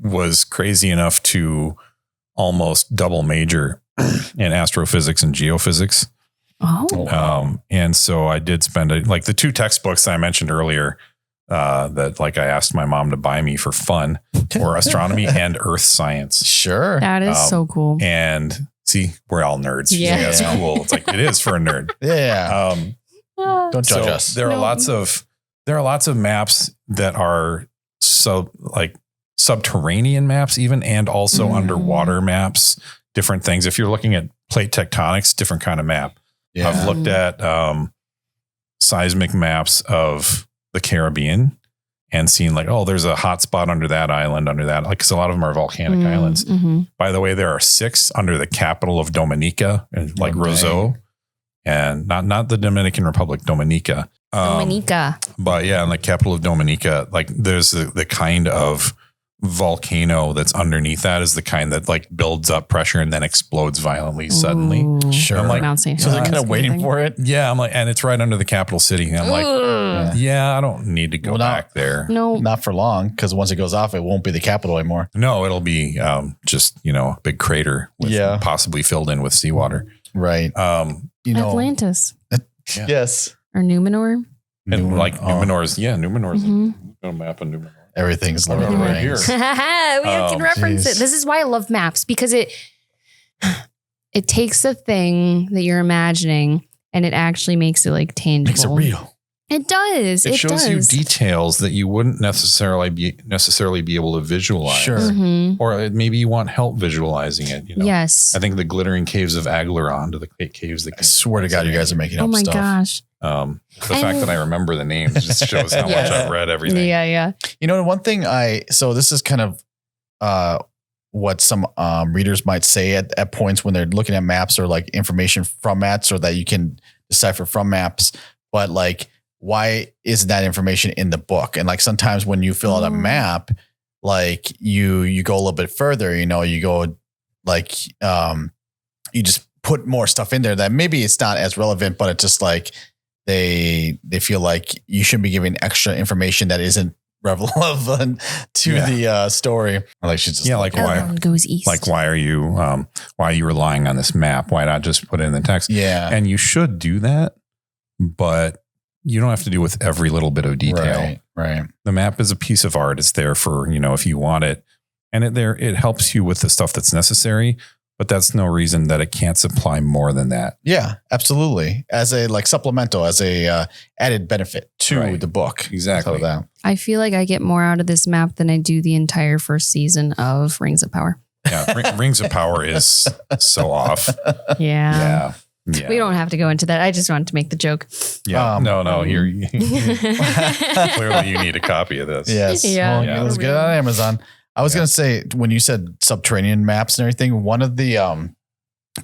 was crazy enough to almost double major in astrophysics and geophysics. Oh. And so I did spend like the two textbooks that I mentioned earlier, that like I asked my mom to buy me for fun were astronomy and earth science. Sure. That is so cool. And see, we're all nerds. Yeah. That's cool. It's like, it is for a nerd. Yeah. Don't judge us. There are lots of maps that are subterranean maps even, and also underwater maps, different things. If you're looking at plate tectonics, different kind of map. Yeah. I've looked at seismic maps of the Caribbean and seen like, oh, there's a hot spot under that island, under that. Like, cause a lot of them are volcanic islands. By the way, there are 6 under the capital of Dominica, like Roseau, and not the Dominican Republic, Dominica. Dominica. But yeah, in the capital of Dominica, like there's the kind of volcano that's underneath that is the kind that like builds up pressure and then explodes violently suddenly. Sure. I'm like, so they're kind of waiting for it. Yeah. I'm like, and it's right under the capital city. And I'm like, I don't need to go back there. No, not for long. Cause once it goes off, it won't be the capital anymore. No, it'll be just, a big crater with possibly filled in with seawater. Right. Atlantis. Yes. Or Numenor. And like Numenor's. Yeah. Numenor's a map of Numenor. Everything's right here. We can reference it. This is why I love maps, because it takes the thing that you're imagining and it actually makes it like tangible. Makes it real. It does. It shows you details that you wouldn't necessarily be able to visualize. Sure. Or maybe you want help visualizing it. Yes. I think the glittering caves of Aglaron, the caves that I swear to God, you guys are making up stuff. Oh my gosh. The fact that I remember the names just shows how much I've read everything. Yeah. One thing so this is kind of what some readers might say at points when they're looking at maps or like information from maps, or that you can decipher from maps, but like, why isn't that information in the book? And like sometimes when you fill out a map, like you go a little bit further, you go like you just put more stuff in there that maybe it's not as relevant, but it's just like they feel like you shouldn't be giving extra information that isn't relevant to the story. Like she's just like why goes east. Like why are you relying on this map? Why not just put it in the text? Yeah, and you should do that, but you don't have to do with every little bit of detail. Right. The map is a piece of art. It's there for, if you want it, and it helps you with the stuff that's necessary, but that's no reason that it can't supply more than that. Yeah, absolutely. As a like supplemental, as a added benefit to the book. Exactly. That. I feel like I get more out of this map than I do the entire first season of Rings of Power. Yeah. Rings of Power is so off. Yeah. We don't have to go into that. I just wanted to make the joke. Yeah. No. Here, clearly you need a copy of this. Yes. Yeah. Let's get it on Amazon. I was going to say, when you said subterranean maps and everything, one of the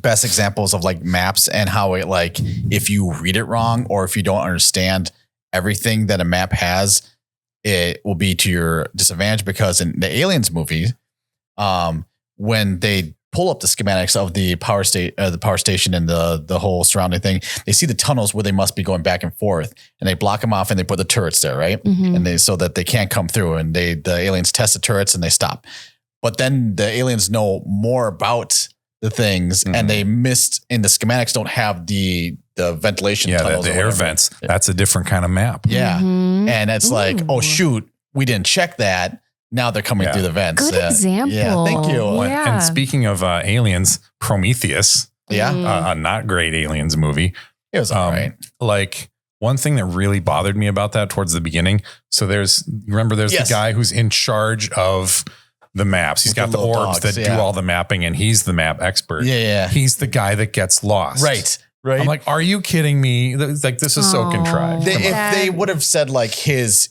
best examples of like maps and how it like, if you read it wrong or if you don't understand everything that a map has, it will be to your disadvantage, because in the Aliens movie, when they pull up the schematics of the power station and the whole surrounding thing, they see the tunnels where they must be going back and forth, and they block them off and they put the turrets there, right? And so that they can't come through, and the aliens test the turrets and they stop. But then the aliens know more about the things, and they missed in the schematics don't have the ventilation tunnels. The air vents. That's a different kind of map. Yeah. And it's like, oh shoot, we didn't check that. Now they're coming through the vents. Good example. Yeah, thank you. Yeah. And speaking of aliens, Prometheus, a not great aliens movie. It was all right. Like, one thing that really bothered me about that towards the beginning. So there's the guy who's in charge of the maps. He's got the orbs that do all the mapping, and he's the map expert. Yeah. He's the guy that gets lost. Right. I'm like, are you kidding me? Like, this is so contrived. If they would have said like his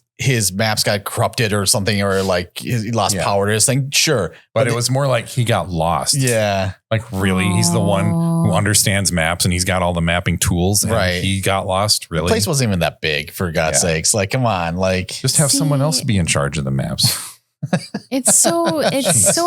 maps got corrupted or something, or like he lost power to his thing, sure. But it was more like he got lost. Yeah. Like, really? He's the one who understands maps, and he's got all the mapping tools, and he got lost. Really? The place wasn't even that big, for God's sakes. Like, come on. Like, just have someone else be in charge of the maps. It's so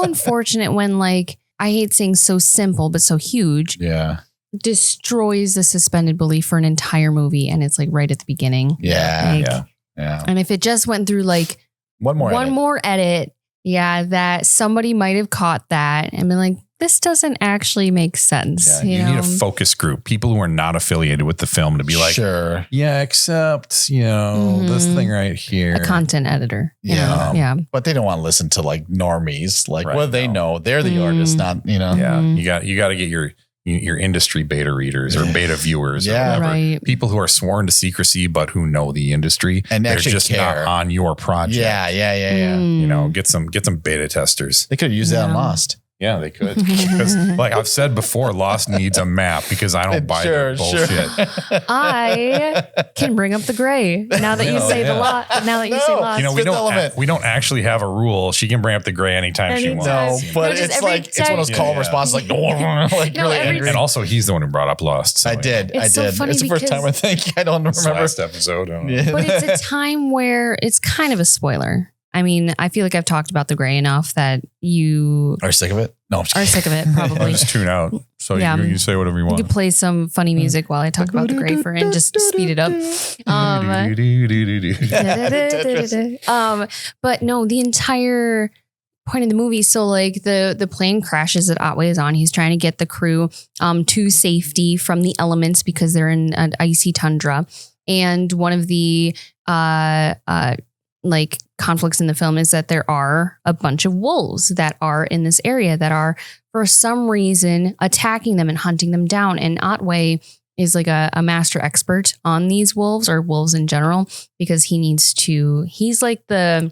unfortunate when, like, I hate saying so simple, but so huge. Yeah. Destroys the suspended belief for an entire movie. And it's like right at the beginning. Yeah. Yeah. And if it just went through like one more edit, that somebody might have caught that and been like, this doesn't actually make sense. Yeah, you need a focus group, people who are not affiliated with the film, to be like, sure. Yeah, except, this thing right here. A content editor. Yeah. But they don't want to listen to like normies. Like, they know? They're the artists, not, Yeah. You got to get your industry beta readers or beta viewers or whatever. Right. People who are sworn to secrecy, but who know the industry and they're actually just care. not on your project. Yeah. Get some beta testers. They could have used that on Lost. Yeah, they could. Because, like I've said before, Lost needs a map because I don't buy their bullshit. I can bring up the gray now that you say the lot. Now that you say Lost, we don't actually have a rule. She can bring up the gray anytime she wants. No, but it's like it's one of those call responses, like like really angry. And also, he's the one who brought up Lost. So I did. It's so funny. It's the first time I think. I don't remember. Last episode. But it's a time where it's kind of a spoiler. I mean, I feel like I've talked about the gray enough that you are sick of it. No, I'm are sick of it. Probably just tune out. So you say whatever you want. You could play some funny music while I talk about the gray for and just speed it up. But no, the entire point of the movie. So like the plane crashes that Otway is on. He's trying to get the crew to safety from the elements because they're in an icy tundra. And one of the like conflicts in the film is that there are a bunch of wolves that are in this area that are for some reason attacking them and hunting them down. And Otway is like a master expert on these wolves or wolves in general, because he's like the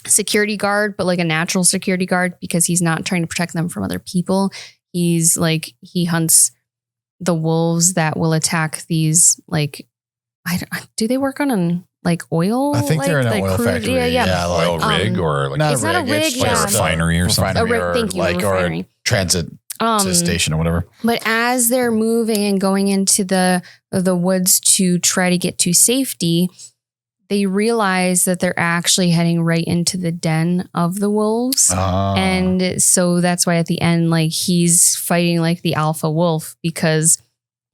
security guard, but like a natural security guard, because he's not trying to protect them from other people. He's like, he hunts the wolves that will attack these, like, do they work on like oil? I think they're in an oil factory. Yeah. Oil rig or like it's not a rig, like a refinery or something. Thank you, like refinery. Or transit station or whatever. But as they're moving and going into the woods to try to get to safety, they realize that they're actually heading right into the den of the wolves. And so that's why at the end, like, he's fighting like the alpha wolf because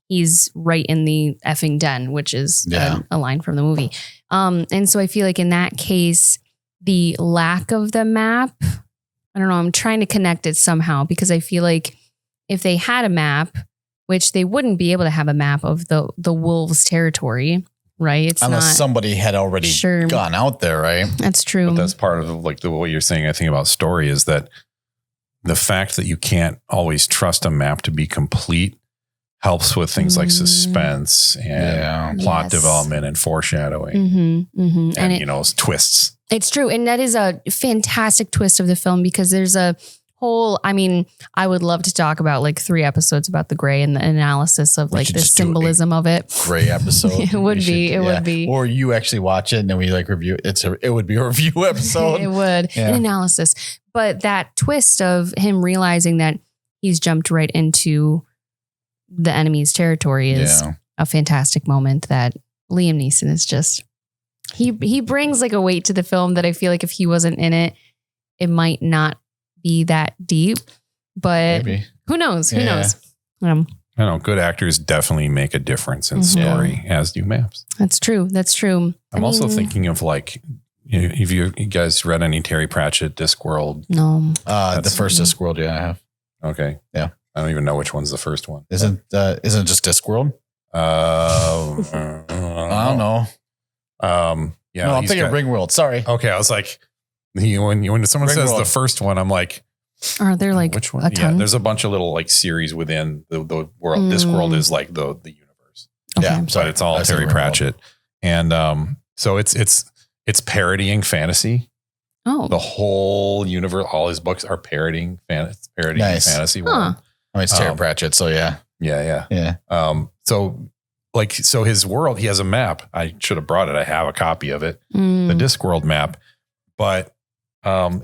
he's right in the effing den, which is a line from the movie. And so I feel like in that case, the lack of the map, I don't know, I'm trying to connect it somehow, because I feel like if they had a map, which they wouldn't be able to have a map of the wolves' territory, right? It's unless somebody had already gone out there, right? That's true. But that's part of like what you're saying, I think, about story is that the fact that you can't always trust a map to be complete helps with things like suspense and plot development and foreshadowing and twists. It's true. And that is a fantastic twist of the film, because there's a whole, I mean, I would love to talk about like 3 episodes about the gray and the analysis of like the symbolism of it. Gray episode. It would be. Or you actually watch it and then we like review it. It would be a review episode. It would. An analysis. But that twist of him realizing that he's jumped right into the enemy's territory is a fantastic moment that Liam Neeson is just, he brings like a weight to the film that I feel like if he wasn't in it, it might not be that deep. but who knows? Who knows? I know good actors definitely make a difference in story, as do maps. That's true. That's true. I'm also thinking of like, if you guys read any Terry Pratchett Discworld? No. The first Discworld, I have. Okay. Yeah. I don't even know which one's the first one. Isn't it just Discworld? I don't know. Yeah. No, I'm thinking Ringworld. Sorry. Okay. I was like, when someone says the first one, I'm like, are there like which one? Yeah, there's a bunch of little like series within the world. This world is like the universe. Okay. Yeah, but it's all Terry Pratchett, and so it's parodying fantasy. Oh, the whole universe, all his books are parodying fantasy world. I mean, it's Terry Pratchett, so yeah. So his world, he has a map. I should have brought it. I have a copy of it, the Discworld map, but.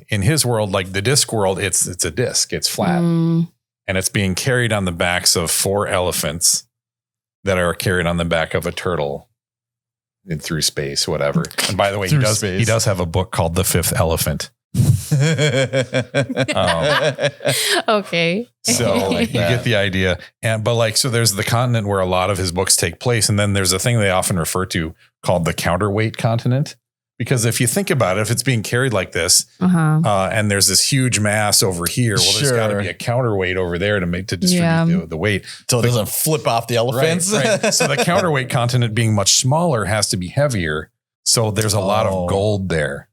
In his world, like the disc world, it's a disc, it's flat, and it's being carried on the backs of 4 elephants that are carried on the back of a turtle through space, whatever. And by the way, he does have a book called The Fifth Elephant. Okay. So you get the idea. So there's the continent where a lot of his books take place. And then there's a thing they often refer to called the counterweight continent. Because if you think about it, if it's being carried like this, and there's this huge mass over here, well, there's got to be a counterweight over there to distribute the weight. So it doesn't flip off the elephants. Right. So the counterweight continent being much smaller has to be heavier. So there's a lot of gold there.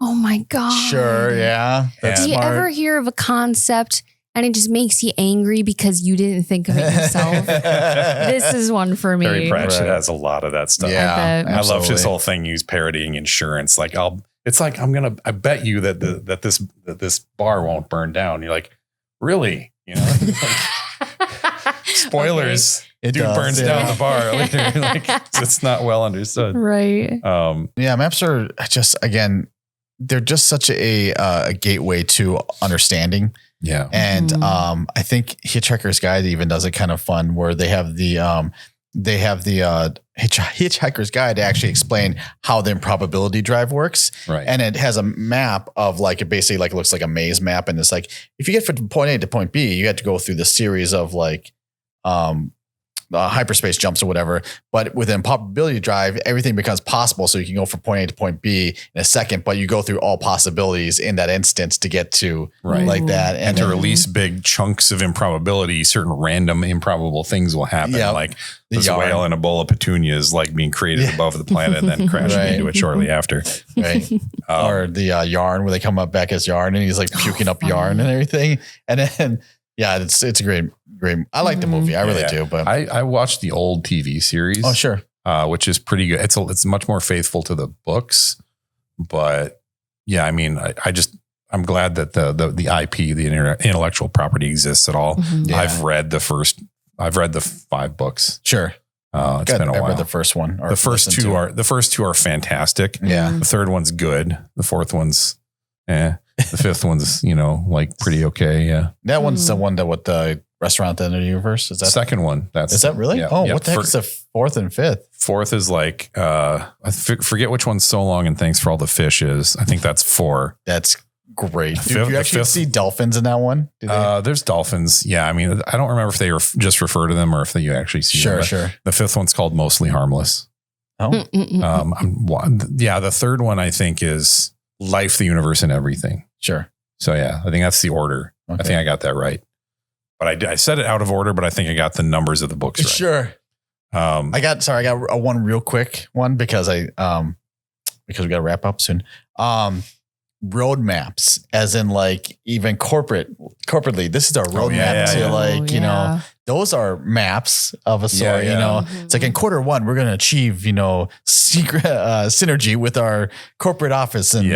Oh my God. Sure. Yeah. Do you ever hear of a concept and it just makes you angry because you didn't think of it yourself? This is one for me. Terry Pratchett has a lot of that stuff. Yeah, I love his whole thing. He's parodying insurance. Like I bet you that this bar won't burn down. You're like, really? You know, spoilers. Okay. It burns down the bar later. Like, it's not well understood. Right. Maps are just, again, they're just such a gateway to understanding. Yeah. And I think Hitchhiker's Guide even does it kind of fun where they have the Hitchhiker's Guide to actually explain how the improbability drive works. Right. And it has a map of like, it basically like looks like a maze map. And it's like, if you get from point A to point B, you have to go through the series of like, hyperspace jumps or whatever, but with an improbability drive, everything becomes possible. So you can go from point A to point B in a second, but you go through all possibilities in that instance to get to like that. And to release big chunks of improbability, certain random improbable things will happen. Like this whale and a bowl of petunias like being created above the planet and then crashing into it shortly after. Right. Or the yarn where they come up back as yarn and he's like puking up yarn and everything. And then, it's a great. I like the movie. I really do. But I watched the old TV series. Oh, sure. Which is pretty good. It's much more faithful to the books, but I mean, I'm glad that the IP, the intellectual property exists at all. Yeah. I've read the 5 books. Sure. It's been a while. I read the first one. The first two are fantastic. Yeah. The third one's good. The fourth one's The fifth one's, like pretty okay. Yeah. That one's the one that with the restaurant at the end of the universe. Is that second one? Is that really? Yeah, what the heck is the fourth and fifth? Fourth is like, I forget which one's So Long and Thanks for All the Fish is. I think that's 4. That's great. Did you actually see dolphins in that one? There's dolphins. Yeah. I mean, I don't remember if they just refer to them or if you actually see them. Sure. The fifth one's called Mostly Harmless. Oh. The third one I think is Life, the Universe, and Everything. Sure. So I think that's the order. Okay. I think I got that right. But I said it out of order, but I think I got the numbers of the books right. Sure. I got a one real quick one because we got to wrap up soon. Road maps, as in like even corporately, this is our roadmap to those are maps of a sort, it's like in Q1, we're going to achieve, secret synergy with our corporate office and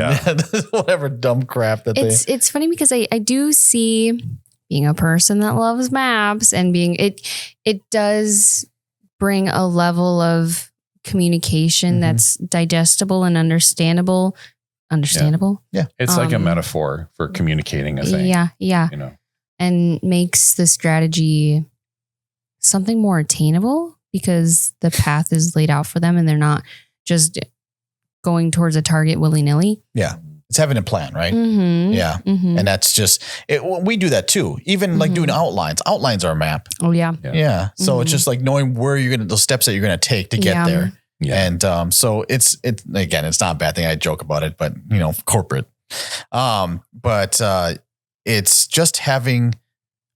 whatever dumb crap that it's funny because I do see, being a person that loves maps and it does bring a level of communication that's digestible and understandable. Yeah. It's like a metaphor for communicating a thing. Yeah. And makes the strategy something more attainable because the path is laid out for them and they're not just going towards a target willy-nilly. Yeah. It's having a plan, right? Mm-hmm. Yeah. Mm-hmm. And that's just, we do that too. Even like doing outlines. Outlines are a map. Oh, yeah. Yeah. So it's just like knowing where you're going to, those steps that you're going to take to get there. Yeah. And so it's again, it's not a bad thing. I joke about it, but corporate. But it's just having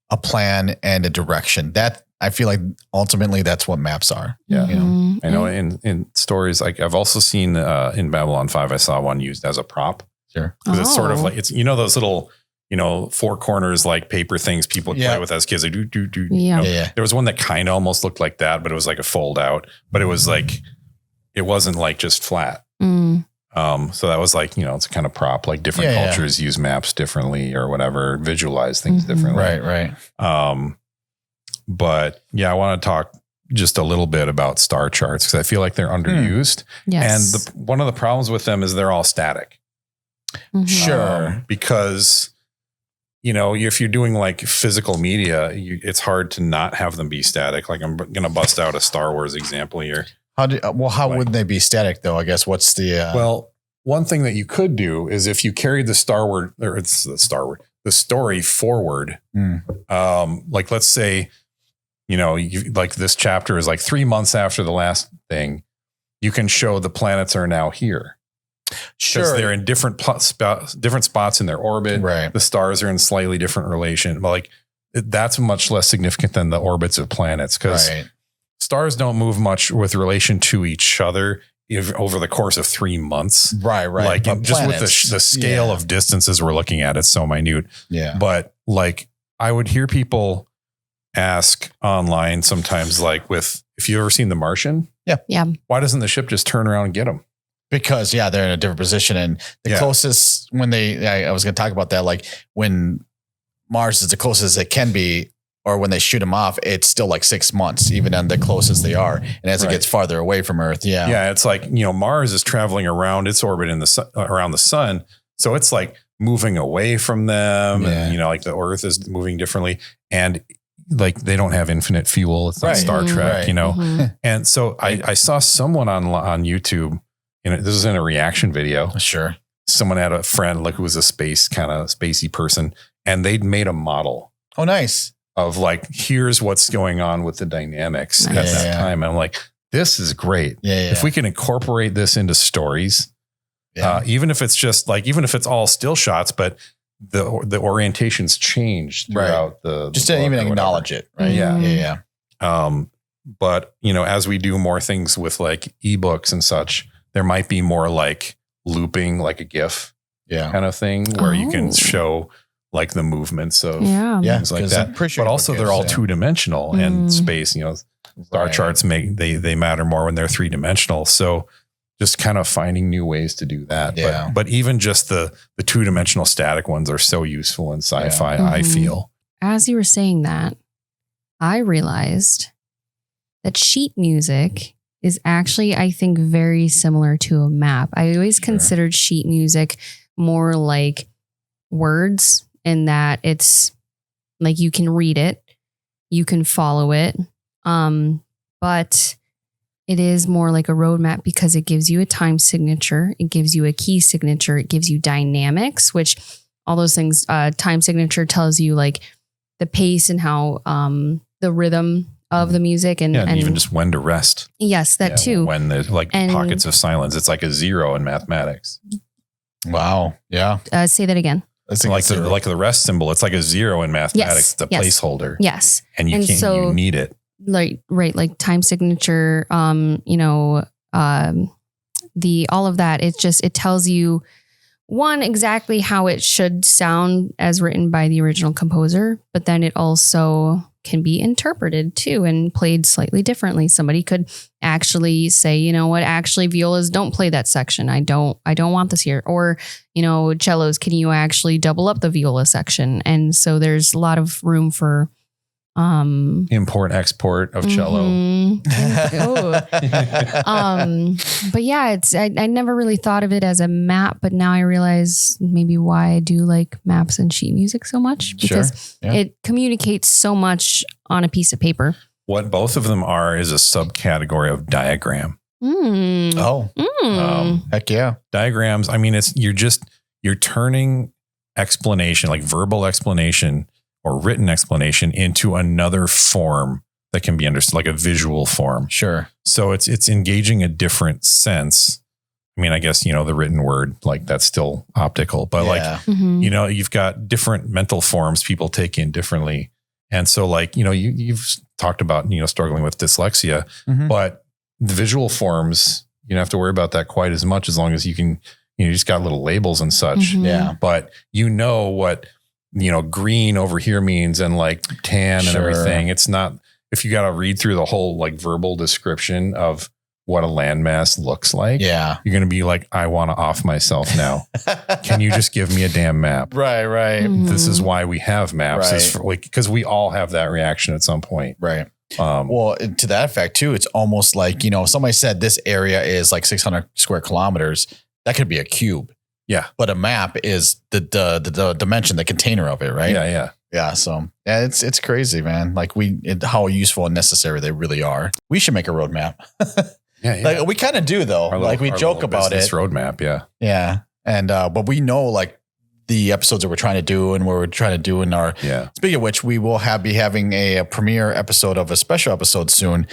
a plan and a direction. That I feel like ultimately that's what maps are. Yeah. I know in stories, like I've also seen in Babylon 5, I saw one used as a prop. Sure. Because it's sort of like, it's, those little, four corners, like paper things people play with as kids. Like, There was one that kind of almost looked like that, but it was like a fold out, but it was like, it wasn't like just flat. So that was like, it's a kind of prop, like different cultures use maps differently or whatever, visualize things differently. Right. But yeah, I want to talk just a little bit about star charts because I feel like they're underused. Yes. And one of the problems with them is they're all static. Sure. Because, if you're doing like physical media, it's hard to not have them be static. Like I'm going to bust out a Star Wars example here. How would they be static though? I guess what's the well, one thing that you could do is if you carried the story forward, like let's say, like this chapter is like 3 months after the last thing, you can show the planets are now here. Sure. They're in different spots in their orbit. Right. The stars are in slightly different relation. But like that's much less significant than the orbits of planets because stars don't move much with relation to each other over the course of 3 months. Right. Like just with the scale of distances we're looking at, it's so minute. Yeah. But like I would hear people ask online sometimes, like if you've ever seen The Martian. Yeah. Why doesn't the ship just turn around and get them? Because they're in a different position. And the closest when I was going to talk about that, like when Mars is the closest it can be, or when they shoot them off, it's still like 6 months, even on the closest they are. And as it gets farther away from Earth. Yeah. Yeah. It's like, Mars is traveling around its orbit around the sun. So it's like moving away from them and, like the Earth is moving differently and like they don't have infinite fuel. It's not Star Trek, And so I saw someone on YouTube, this is in a reaction video. Sure. Someone had a friend who was a spacey person and they'd made a model. Oh, nice. Of like, here's what's going on with the dynamics at that time. And I'm like, this is great. If we can incorporate this into stories, even if it's just like, even if it's all still shots, but the orientations change throughout the just to even acknowledge it. Right. Yeah. But as we do more things with like ebooks and such, there might be more like looping, like a GIF kind of thing where you can show like the movements of things like that. But also they're all 2-dimensional and space, star charts they matter more when they're 3-dimensional. So just kind of finding new ways to do that. Yeah. But even just the 2-dimensional static ones are so useful in sci-fi, I feel. As you were saying that, I realized that sheet music is actually, I think, very similar to a map. I always considered sheet music more like words in that it's like you can read it, you can follow it, but it is more like a roadmap because it gives you a time signature, it gives you a key signature, it gives you dynamics, which all those things, time signature tells you like the pace and how the rhythm of the music and even just when to rest. Yes, that too. When there's like pockets of silence, it's like a 0 in mathematics. Wow. Yeah. Say that again. It's like the rest symbol. It's like a 0 in mathematics. It's a placeholder. Yes. And you need it. Like time signature, all of that. It tells you exactly how it should sound as written by the original composer, but then it also can be interpreted too and played slightly differently. Somebody could actually say, actually violas don't play that section. I don't want this here. Or, cellos, can you actually double up the viola section? And so there's a lot of room for import export of cello. But yeah, I never really thought of it as a map, but now I realize maybe why I do like maps and sheet music so much because it communicates so much on a piece of paper. What both of them are is a subcategory of diagram. Heck yeah. Diagrams. I mean, you're you're turning explanation, like verbal explanation or written explanation, into another form that can be understood, like a visual form. Sure. So it's engaging a different sense. I mean, I guess, the written word, like that's still optical, but you've got different mental forms people take in differently. And so like, you've talked about, struggling with dyslexia, but the visual forms, you don't have to worry about that quite as much, as long as you can, you just got little labels and such. Yeah. But what, green over here means, and like tan and everything. It's not, if you got to read through the whole like verbal description of what a landmass looks like, you're going to be like, I want to off myself now. Can you just give me a damn map? Right. This is why we have maps, because we all have that reaction at some point. Right. Well, to that effect too, it's almost like, if somebody said this area is like 600 square kilometers, that could be a cube. Yeah. But a map is the dimension, the container of it, right? Yeah. So it's crazy, man. Like how useful and necessary they really are. We should make a roadmap. Like we kind of do though. Like we joke about it. Roadmap. Yeah. Yeah. And, but we know like the episodes that we're trying to do and what we're trying to do in our, speaking of which, we will be having a premiere episode of a special episode soon.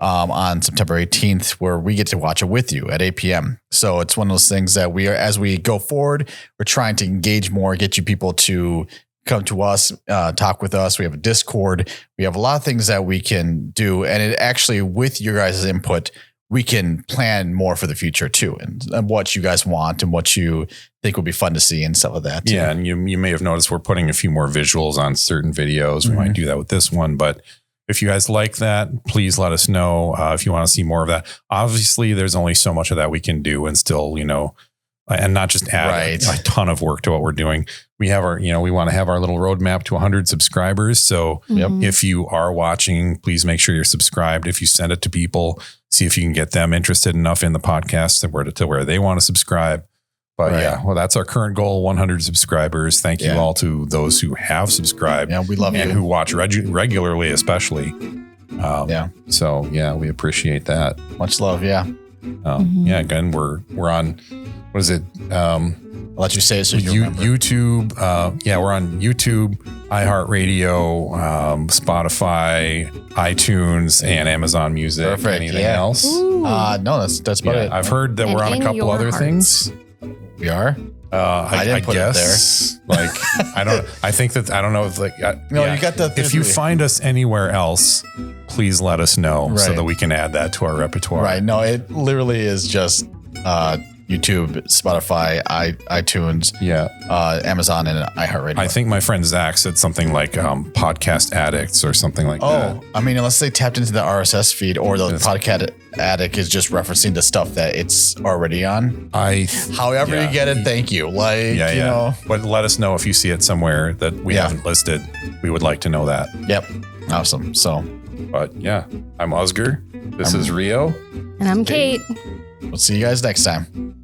On September 18th, where we get to watch it with you at 8 p.m. So it's one of those things that as we go forward, we're trying to engage more, get you people to come to us, talk with us. We have a Discord. We have a lot of things that we can do. And it actually, with your guys' input, we can plan more for the future too, and what you guys want and what you think would be fun to see and stuff like that too. Yeah. And you may have noticed we're putting a few more visuals on certain videos. We might do that with this one, but if you guys like that, please let us know if you want to see more of that. Obviously, there's only so much of that we can do and still, and not just add a ton of work to what we're doing. We have we want to have our little roadmap to 100 subscribers. So if you are watching, please make sure you're subscribed. If you send it to people, see if you can get them interested enough in the podcast to where they want to subscribe. But that's our current goal, 100 subscribers. Thank you all to those who have subscribed. Yeah, we love you. And who watch regularly, especially. So, we appreciate that. Much love, yeah. Yeah, again, we're on, what is it? I'll let you say it so you remember. YouTube. We're on YouTube, iHeartRadio, Spotify, iTunes, and Amazon Music. Perfect. Anything else? No, that's about it. I've heard that we're on a couple other things. We are. I guess. Like, I think that, I don't know if like, you got the. If you find us anywhere else, please let us know so that we can add that to our repertoire. Right. No, it literally is just YouTube, Spotify, iTunes, Amazon, and iHeartRadio. I think my friend Zach said something like podcast addicts or something like that. Oh, I mean, unless they tapped into the RSS feed, or the podcast addict is just referencing the stuff that it's already on. However you get it, thank you. Like, you know. But let us know if you see it somewhere that we haven't listed. We would like to know that. Yep. Awesome. So, but I'm Oscar. This is Rio. And I'm Kate. We'll see you guys next time.